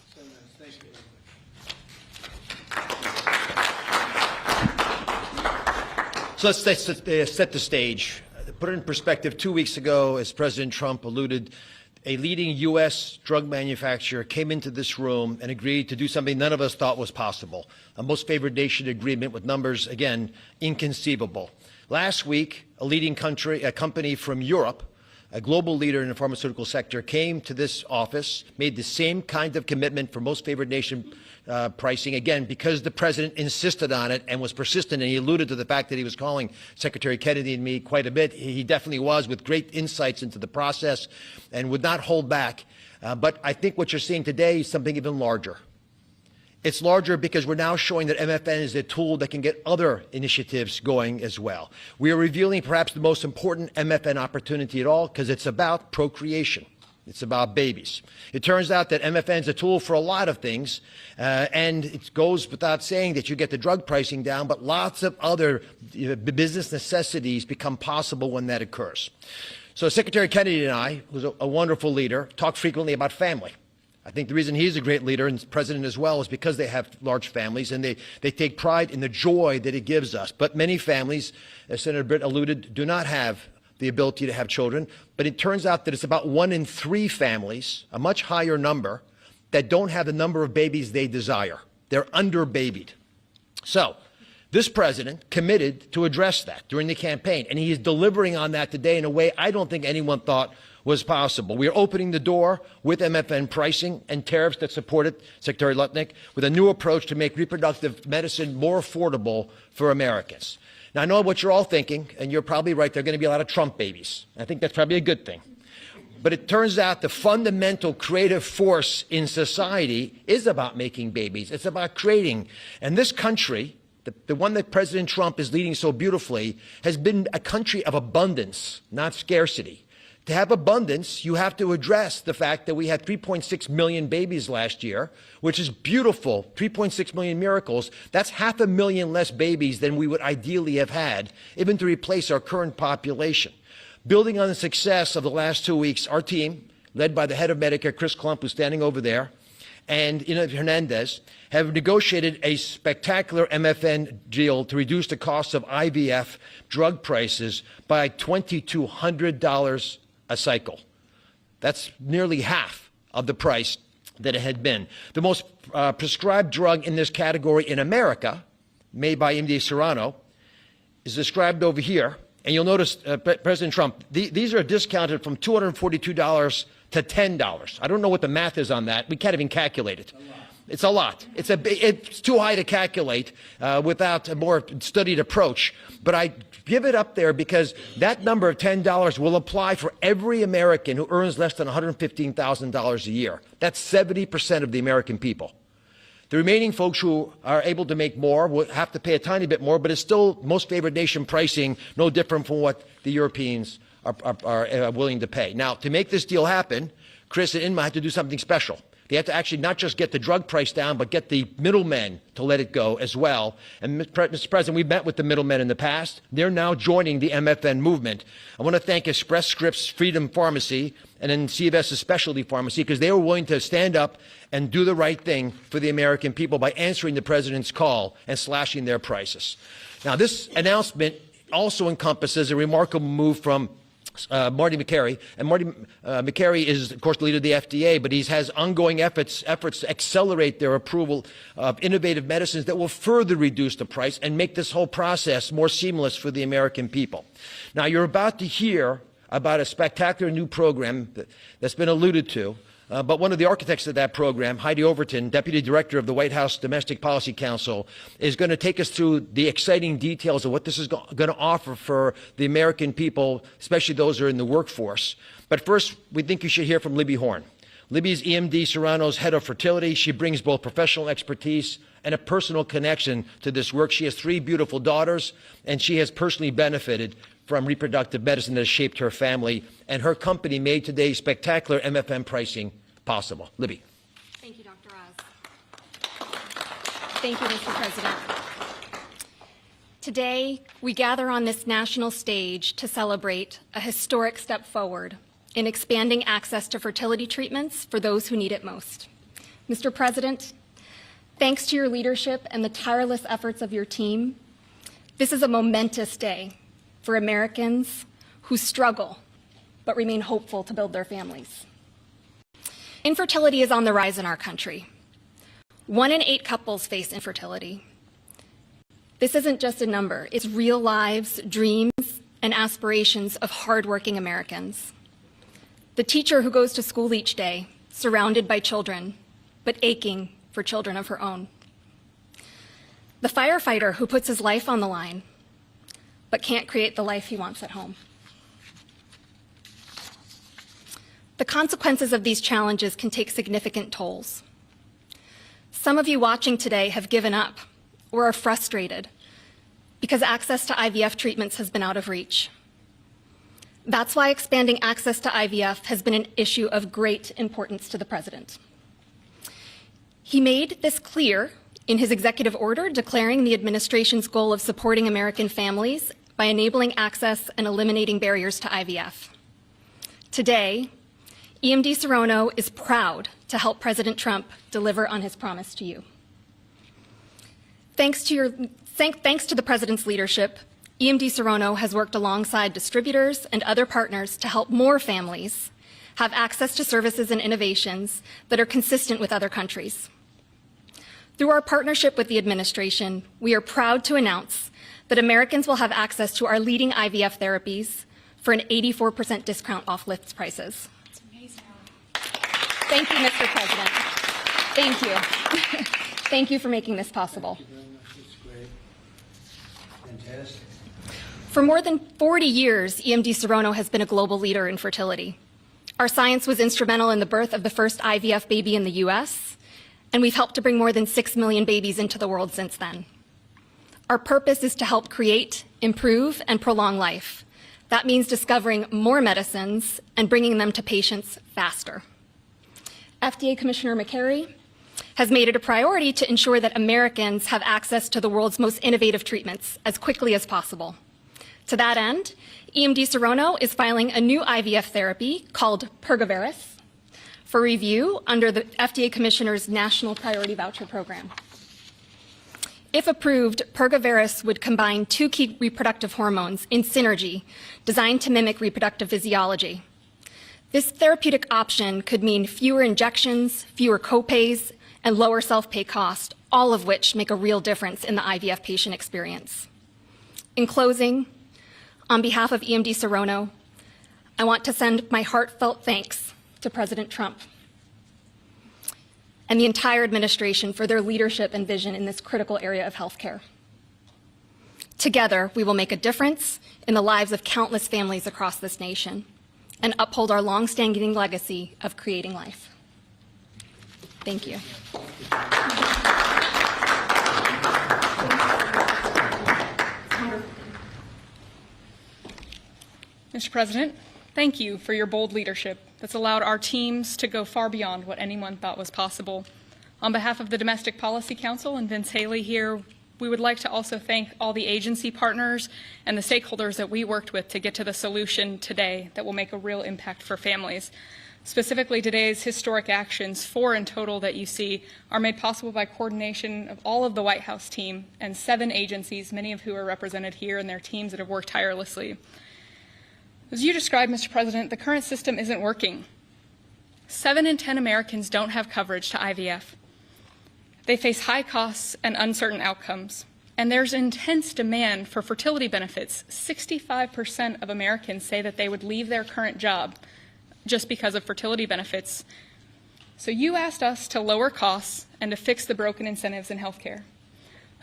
So let's set the stage. Put it in perspective, 2 weeks ago, as President Trump alluded, a leading U.S. drug manufacturer came into this room and agreed to do something none of us thought was possible, a most favored nation agreement with numbers, again, inconceivable. Last week, a company from Europe, a global leader in the pharmaceutical sector, came to this office, made the same kind of commitment for most favored nation pricing, again, because the president insisted on it and was persistent, and he alluded to the fact that he was calling Secretary Kennedy and me quite a bit. He definitely was, with great insights into the process, and would not hold back. But I think what you're seeing today is something even larger. It's larger because we're now showing that MFN is a tool that can get other initiatives going as well. We are revealing perhaps the most important MFN opportunity at all, because it's about procreation. It's about babies. It turns out that MFN is a tool for a lot of things, and it goes without saying that you get the drug pricing down, but lots of other business necessities become possible when that occurs. So Secretary Kennedy and I, who's a wonderful leader, talk frequently about family. I think the reason he's a great leader, and president as well, is because they have large families and they take pride in the joy that it gives us. But many families, as Senator Britt alluded, do not have the ability to have children. But it turns out that it's about 1 in 3 families, a much higher number, that don't have the number of babies they desire. They're under-babied. So this president committed to address that during the campaign, and he is delivering on that today in a way I don't think anyone thought was possible. We are opening the door with MFN pricing and tariffs that support it, Secretary Lutnick, with a new approach to make reproductive medicine more affordable for Americans. Now, I know what you're all thinking, and you're probably right. There are going to be a lot of Trump babies. I think that's probably a good thing. But it turns out the fundamental creative force in society is about making babies. It's about creating. And this country the one that President Trump is leading so beautifully, has been a country of abundance, not scarcity. To have abundance, you have to address the fact that we had 3.6 million babies last year, which is beautiful, 3.6 million miracles. That's 500,000 less babies than we would ideally have had, even to replace our current population. Building on the success of the last 2 weeks, our team, led by the head of Medicare, Chris Klump, who's standing over there, and Ina Hernandez, have negotiated a spectacular MFN deal to reduce the cost of IVF drug prices by $2,200 a cycle. That's nearly half of the price that it had been. The most prescribed drug in this category in America, made by MD Serrano, is described over here. And you'll notice, President Trump, these are discounted from $242 to $10. I don't know what the math is on that. We can't even calculate it. It's a lot. It's too high to calculate without a more studied approach. But I give it up there because that number of $10 will apply for every American who earns less than $115,000 a year. That's 70% of the American people. The remaining folks who are able to make more will have to pay a tiny bit more, but it's still most favored nation pricing, no different from what the Europeans are willing to pay. Now, to make this deal happen, Chris and Inma had to do something special. They have to actually not just get the drug price down, but get the middlemen to let it go as well. And Mr. President, we've met with the middlemen in the past. They're now joining the MFN movement. I want to thank Express Scripts Freedom Pharmacy and then CVS's Specialty Pharmacy because they were willing to stand up and do the right thing for the American people by answering the president's call and slashing their prices. Now, this announcement also encompasses a remarkable move from Marty Makary. And Marty Makary is, of course, the leader of the FDA, but he has ongoing efforts to accelerate their approval of innovative medicines that will further reduce the price and make this whole process more seamless for the American people. Now, you're about to hear about a spectacular new program that's been alluded to. But one of the architects of that program, Heidi Overton, Deputy Director of the White House Domestic Policy Council, is going to take us through the exciting details of what this is going to offer for the American people, especially those who are in the workforce. But first, we think you should hear from Libby Horn. Libby is EMD Serrano's head of fertility. She brings both professional expertise and a personal connection to this work. She has 3 beautiful daughters, and she has personally benefited from reproductive medicine that has shaped her family, and her company made today's spectacular MFN pricing possible. Libby. Thank you, Dr. Oz. Thank you, Mr. President. Today, we gather on this national stage to celebrate a historic step forward in expanding access to fertility treatments for those who need it most. Mr. President, thanks to your leadership and the tireless efforts of your team, this is a momentous day for Americans who struggle but remain hopeful to build their families. Infertility is on the rise in our country. 1 in 8 couples face infertility. This isn't just a number, it's real lives, dreams, and aspirations of hardworking Americans. The teacher who goes to school each day, surrounded by children, but aching for children of her own. The firefighter who puts his life on the line, but can't create the life he wants at home. The consequences of these challenges can take significant tolls. Some of you watching today have given up or are frustrated because access to IVF treatments has been out of reach. That's why expanding access to IVF has been an issue of great importance to the President. He made this clear in his executive order declaring the administration's goal of supporting American families by enabling access and eliminating barriers to IVF. Today, EMD Serrano is proud to help President Trump deliver on his promise to you. Thanks to the President's leadership, EMD Serrano has worked alongside distributors and other partners to help more families have access to services and innovations that are consistent with other countries. Through our partnership with the administration, we are proud to announce that Americans will have access to our leading IVF therapies for an 84% discount off list prices. That's amazing. Thank you, Mr. President. Thank you. Thank you for making this possible. Thank you very much. It's great. Fantastic. For more than 40 years, EMD Serrano has been a global leader in fertility. Our science was instrumental in the birth of the first IVF baby in the U.S., and we've helped to bring more than 6 million babies into the world since then. Our purpose is to help create, improve, and prolong life. That means discovering more medicines and bringing them to patients faster. FDA Commissioner McCary has made it a priority to ensure that Americans have access to the world's most innovative treatments as quickly as possible. To that end, EMD Serono is filing a new IVF therapy called Pergoveris for review under the FDA Commissioner's National Priority Voucher Program. If approved, Pergoveris would combine two key reproductive hormones in synergy designed to mimic reproductive physiology. This therapeutic option could mean fewer injections, fewer copays, and lower self-pay cost, all of which make a real difference in the IVF patient experience. In closing, on behalf of EMD Serono, I want to send my heartfelt thanks to President Trump and the entire administration for their leadership and vision in this critical area of healthcare. Together, we will make a difference in the lives of countless families across this nation and uphold our long-standing legacy of creating life. Thank you. Mr. President, thank you for your bold leadership that's allowed our teams to go far beyond what anyone thought was possible. On behalf of the Domestic Policy Council and Vince Haley here, we would like to also thank all the agency partners and the stakeholders that we worked with to get to the solution today that will make a real impact for families. Specifically, today's historic actions, 4 in total that you see, are made possible by coordination of all of the White House team and 7 agencies, many of who are represented here, and their teams that have worked tirelessly. As you described, Mr. President, the current system isn't working. 7 in 10 Americans don't have coverage to IVF. They face high costs and uncertain outcomes. And there's intense demand for fertility benefits. 65% of Americans say that they would leave their current job just because of fertility benefits. So you asked us to lower costs and to fix the broken incentives in healthcare.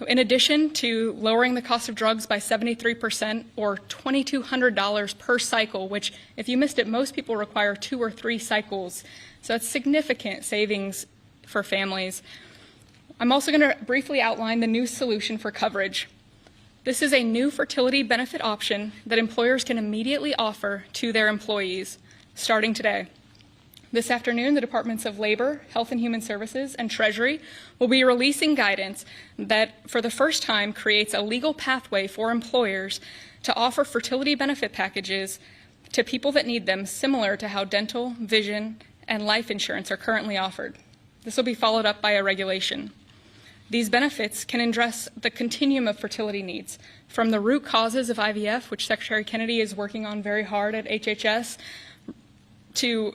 In addition to lowering the cost of drugs by 73% or $2,200 per cycle, which if you missed it, most people require 2 or 3 cycles. So it's significant savings for families. I'm also going to briefly outline the new solution for coverage. This is a new fertility benefit option that employers can immediately offer to their employees starting today. This afternoon, the Departments of Labor, Health and Human Services, and Treasury will be releasing guidance that, for the first time, creates a legal pathway for employers to offer fertility benefit packages to people that need them, similar to how dental, vision, and life insurance are currently offered. This will be followed up by a regulation. These benefits can address the continuum of fertility needs, from the root causes of IVF, which Secretary Kennedy is working on very hard at HHS, to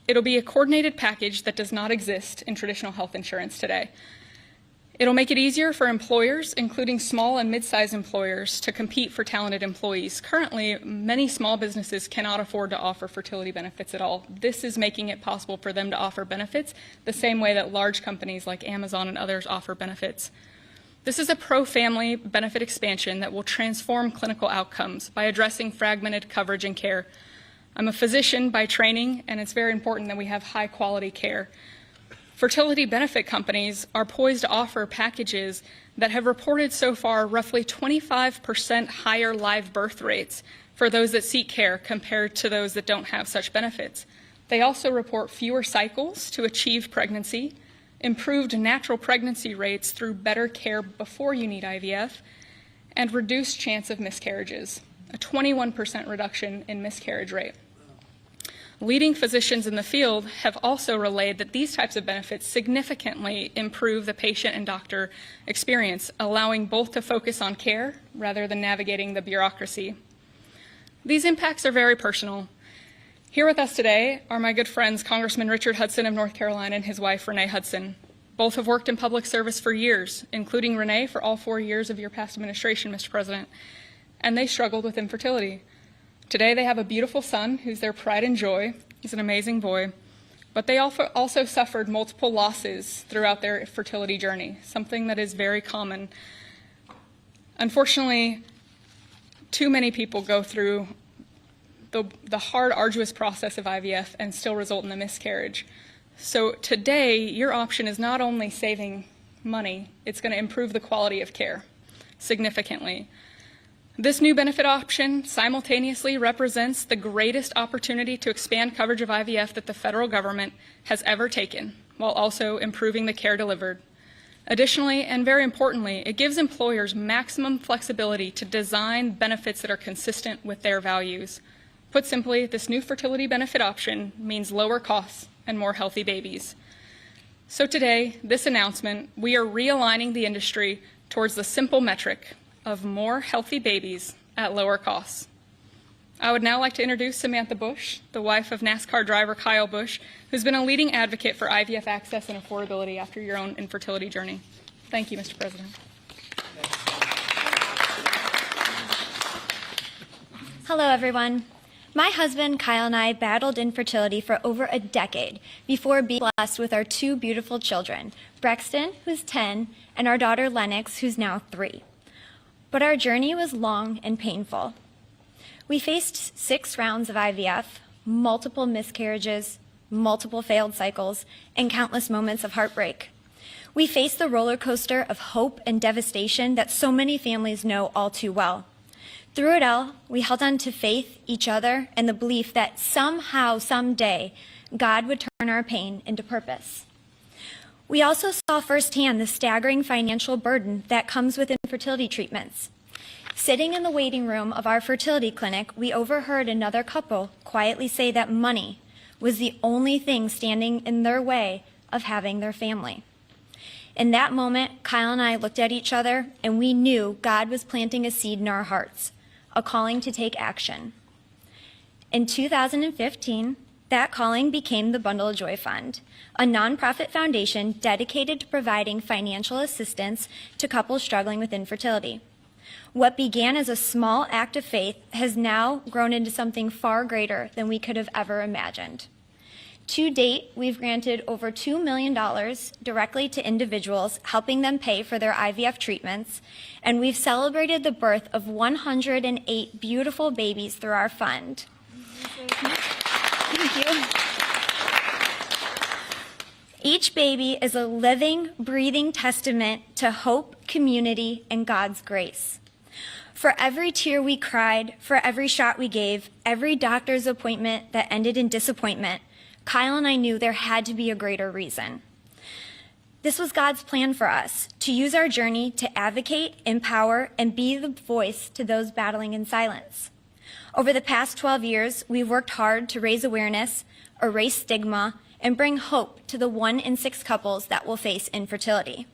it'll be a coordinated package that does not exist in traditional health insurance today. It'll make it easier for employers, including small and mid-sized employers, to compete for talented employees. Currently, many small businesses cannot afford to offer fertility benefits at all. This is making it possible for them to offer benefits the same way that large companies like Amazon and others offer benefits. This is a pro-family benefit expansion that will transform clinical outcomes by addressing fragmented coverage and care. I'm a physician by training, and it's very important that we have high-quality care. Fertility benefit companies are poised to offer packages that have reported so far roughly 25% higher live birth rates for those that seek care compared to those that don't have such benefits. They also report fewer cycles to achieve pregnancy, improved natural pregnancy rates through better care before you need IVF, and reduced chance of miscarriages, a 21% reduction in miscarriage rate. Leading physicians in the field have also relayed that these types of benefits significantly improve the patient and doctor experience, allowing both to focus on care rather than navigating the bureaucracy. These impacts are very personal. Here with us today are my good friends, Congressman Richard Hudson of North Carolina and his wife, Renee Hudson. Both have worked in public service for years, including Renee for all 4 years of your past administration, Mr. President, and they struggled with infertility. Today they have a beautiful son who's their pride and joy. He's an amazing boy. But they also suffered multiple losses throughout their fertility journey, something that is very common. Unfortunately, too many people go through the hard, arduous process of IVF and still result in a miscarriage. So today, your option is not only saving money, it's going to improve the quality of care significantly. This new benefit option simultaneously represents the greatest opportunity to expand coverage of IVF that the federal government has ever taken, while also improving the care delivered. Additionally, and very importantly, it gives employers maximum flexibility to design benefits that are consistent with their values. Put simply, this new fertility benefit option means lower costs and more healthy babies. So today, this announcement, we are realigning the industry towards the simple metric of more healthy babies at lower costs. I would now like to introduce Samantha Bush, the wife of NASCAR driver Kyle Busch, who's been a leading advocate for IVF access and affordability after your own infertility journey. Thank you, Mr. President. Hello, everyone. My husband, Kyle, and I battled infertility for over a decade before being blessed with our two beautiful children, Brexton, who's 10, and our daughter, Lennox, who's now 3. But our journey was long and painful. We faced 6 rounds of IVF, multiple miscarriages, multiple failed cycles, and countless moments of heartbreak. We faced the roller coaster of hope and devastation that so many families know all too well. Through it all, we held on to faith, each other, and the belief that somehow, someday, God would turn our pain into purpose. We also saw firsthand the staggering financial burden that comes with infertility treatments. Sitting in the waiting room of our fertility clinic, we overheard another couple quietly say that money was the only thing standing in their way of having their family. In that moment, Kyle and I looked at each other, and we knew God was planting a seed in our hearts, a calling to take action. In 2015, that calling became the Bundle of Joy Fund, a nonprofit foundation dedicated to providing financial assistance to couples struggling with infertility. What began as a small act of faith has now grown into something far greater than we could have ever imagined. To date, we've granted over $2 million directly to individuals, helping them pay for their IVF treatments, and we've celebrated the birth of 108 beautiful babies through our fund. Thank you. Each baby is a living, breathing testament to hope, community, and God's grace. For every tear we cried, for every shot we gave, every doctor's appointment that ended in disappointment, Kyle and I knew there had to be a greater reason. This was God's plan for us, to use our journey to advocate, empower, and be the voice to those battling in silence. Over the past 12 years, we've worked hard to raise awareness, erase stigma, and bring hope to the 1 in 6 couples that will face infertility.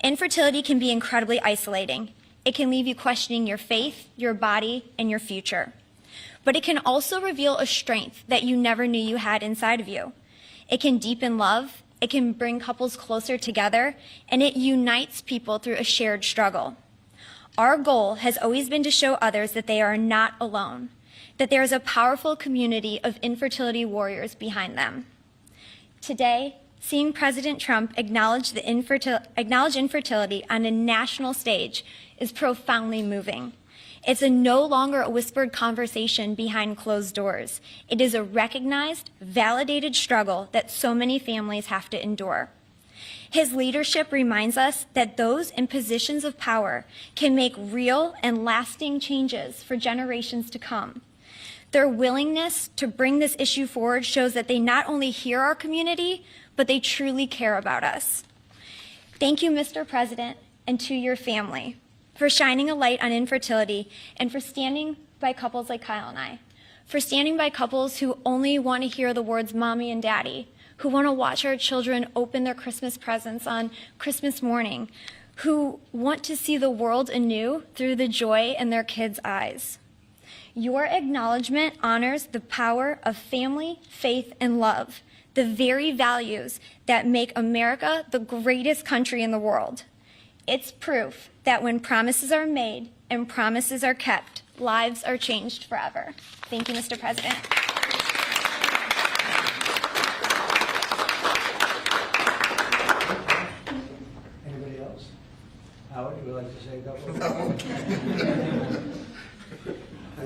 Infertility can be incredibly isolating. It can leave you questioning your faith, your body, and your future. But it can also reveal a strength that you never knew you had inside of you. It can deepen love, it can bring couples closer together, and it unites people through a shared struggle. Our goal has always been to show others that they are not alone, that there is a powerful community of infertility warriors behind them. Today, seeing President Trump acknowledge infertility on a national stage is profoundly moving. It's no longer a whispered conversation behind closed doors. It is a recognized, validated struggle that so many families have to endure. His leadership reminds us that those in positions of power can make real and lasting changes for generations to come. Their willingness to bring this issue forward shows that they not only hear our community, but they truly care about us. Thank you, Mr. President, and to your family for shining a light on infertility and for standing by couples like Kyle and I, for standing by couples who only want to hear the words mommy and daddy, who want to watch our children open their Christmas presents on Christmas morning, who want to see the world anew through the joy in their kids' eyes. Your acknowledgement honors the power of family, faith, and love, the very values that make America the greatest country in the world. It's proof that when promises are made and promises are kept, lives are changed forever. Thank you, Mr. President. Anybody else? Howard, you would like to say a couple of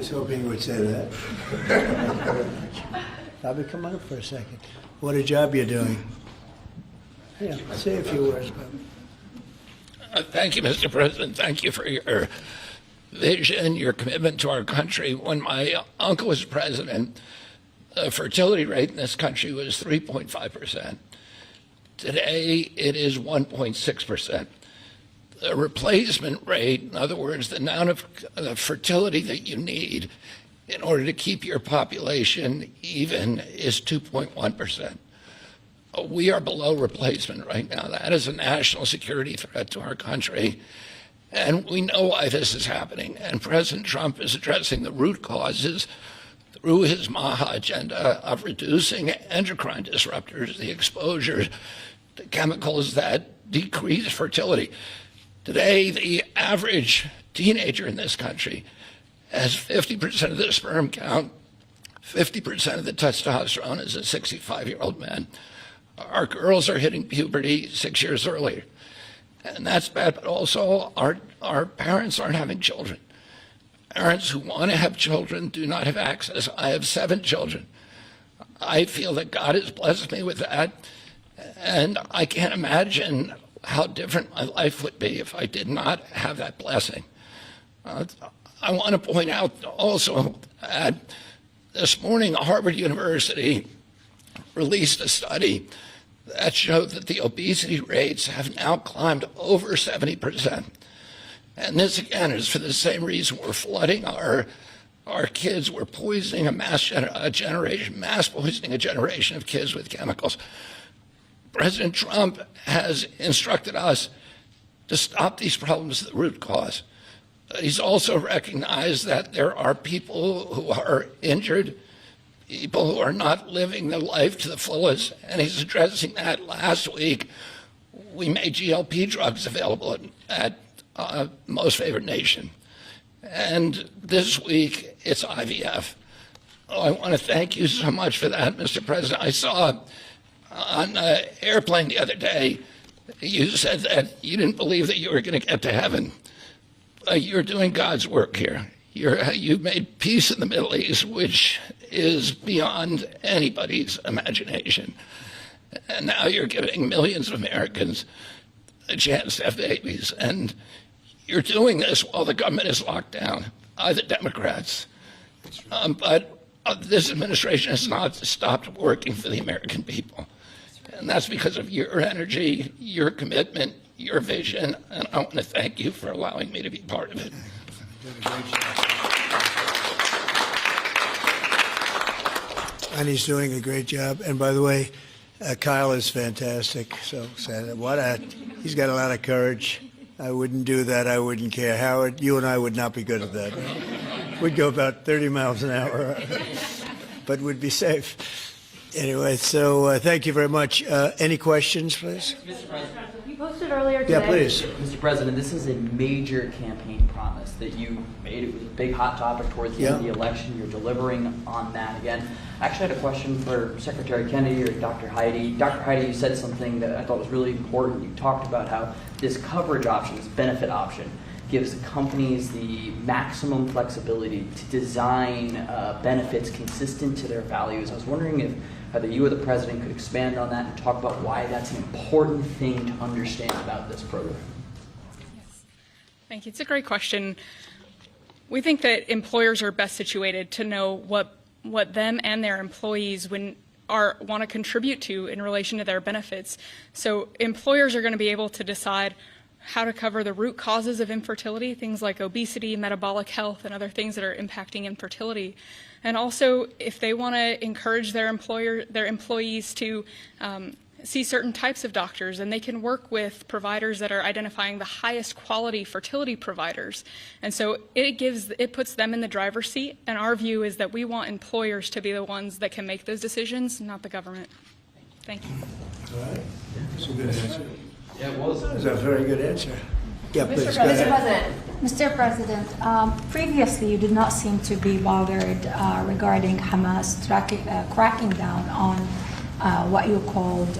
was hoping you would say that. Bobby, come on up for a second. What a job you're doing. Yeah, say a few words, Bobby. Thank you, Mr. President. Thank you for your vision, your commitment to our country. When my uncle was president, the fertility rate in this country was 3.5%. Today, it is 1.6%. The replacement rate, in other words, the amount of fertility that you need in order to keep your population even, is 2.1%. We are below replacement right now. That is a national security threat to our country. And we know why this is happening. And President Trump is addressing the root causes through his MAHA agenda of reducing endocrine disruptors, the exposure to chemicals that decrease fertility. Today, the average teenager in this country has 50% of the sperm count, 50% of the testosterone as a 65-year-old man. Our girls are hitting puberty 6 years earlier. And that's bad, but also our parents aren't having children. Parents who want to have children do not have access. I have 7 children. I feel that God has blessed me with that, and I can't imagine how different my life would be if I did not have that blessing. I want to point out also that this morning Harvard University released a study that showed that the obesity rates have now climbed over 70%. And this, again, is for the same reason we're flooding our kids. We're poisoning mass poisoning a generation of kids with chemicals. President Trump has instructed us to stop these problems at the root cause. He's also recognized that there are people who are injured, people who are not living their life to the fullest, and he's addressing that. Last week, we made GLP drugs available at Most Favored Nation. And this week, it's IVF. Oh, I want to thank you so much for that, Mr. President. I saw on an airplane the other day, you said that you didn't believe that you were going to get to heaven. You're doing God's work here. You've made peace in the Middle East, which is beyond anybody's imagination. And now you're giving millions of Americans a chance to have babies. And you're doing this while the government is locked down by the Democrats. But this administration has not stopped working for the American people. And that's because of your energy, your commitment, your vision, and I want to thank you for allowing me to be part of it. And he's doing a great job. And by the way, Kyle is fantastic. So he's got a lot of courage. I wouldn't do that. I wouldn't care. Howard, you and I would not be good at that. We'd go about 30 miles an hour, but we'd be safe. Anyway, so thank you very much. Any questions, please? Mr. President, you posted earlier today. Yeah, please. Mr. President, this is a major campaign promise that you made. It was a big hot topic towards the end of the election. You're delivering on that again. I actually had a question for Secretary Kennedy or Dr. Heidi. Dr. Heidi, you said something that I thought was really important. You talked about how this coverage option, this benefit option, gives companies the maximum flexibility to design benefits consistent to their values. I was wondering if either you or the President could expand on that and talk about why that's an important thing to understand about this program. Yes. Thank you. It's a great question. We think that employers are best situated to know what them and their employees want to contribute to in relation to their benefits. So employers are going to be able to decide how to cover the root causes of infertility, things like obesity, metabolic health, and other things that are impacting infertility. And also, if they want to encourage their employees to see certain types of doctors, and they can work with providers that are identifying the highest quality fertility providers. And so it puts them in the driver's seat. And our view is that we want employers to be the ones that can make those decisions, not the government. Thank you. All right. That's a good answer. Yeah, it was. That's a very good answer. Yeah, please, Mr. go ahead. President, previously you did not seem to be bothered regarding Hamas cracking down on what you called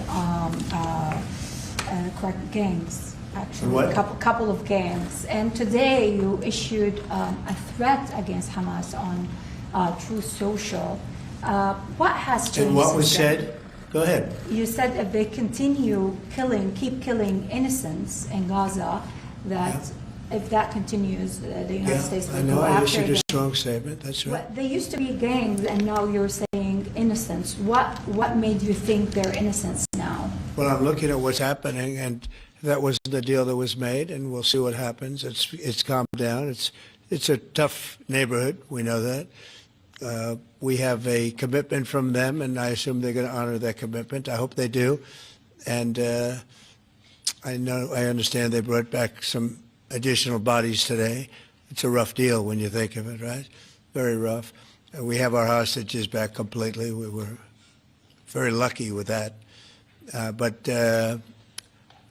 crack gangs. actually, What? couple of gangs. And today you issued a threat against Hamas on Truth Social. What has changed? And what was since then? said? Go ahead. You said if they continue keep killing innocents in Gaza, that if that continues, the United States I will know. go I after issued a them. strong statement. That's right. They used to be gangs, and now you're saying innocents. What made you think they're innocents now? Well, I'm looking at what's happening, and that was the deal that was made, and we'll see what happens. It's calmed down. It's a tough neighborhood. We know that. We have a commitment from them, and I assume they're going to honor that commitment. I hope they do. And I understand they brought back some additional bodies today. It's a rough deal when you think of it, right? Very rough. We have our hostages back completely. We were very lucky with that. But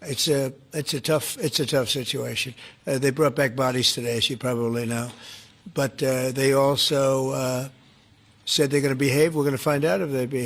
it's a tough situation. They brought back bodies today, as you probably know. But they also said they're going to behave. We're going to find out if they behave.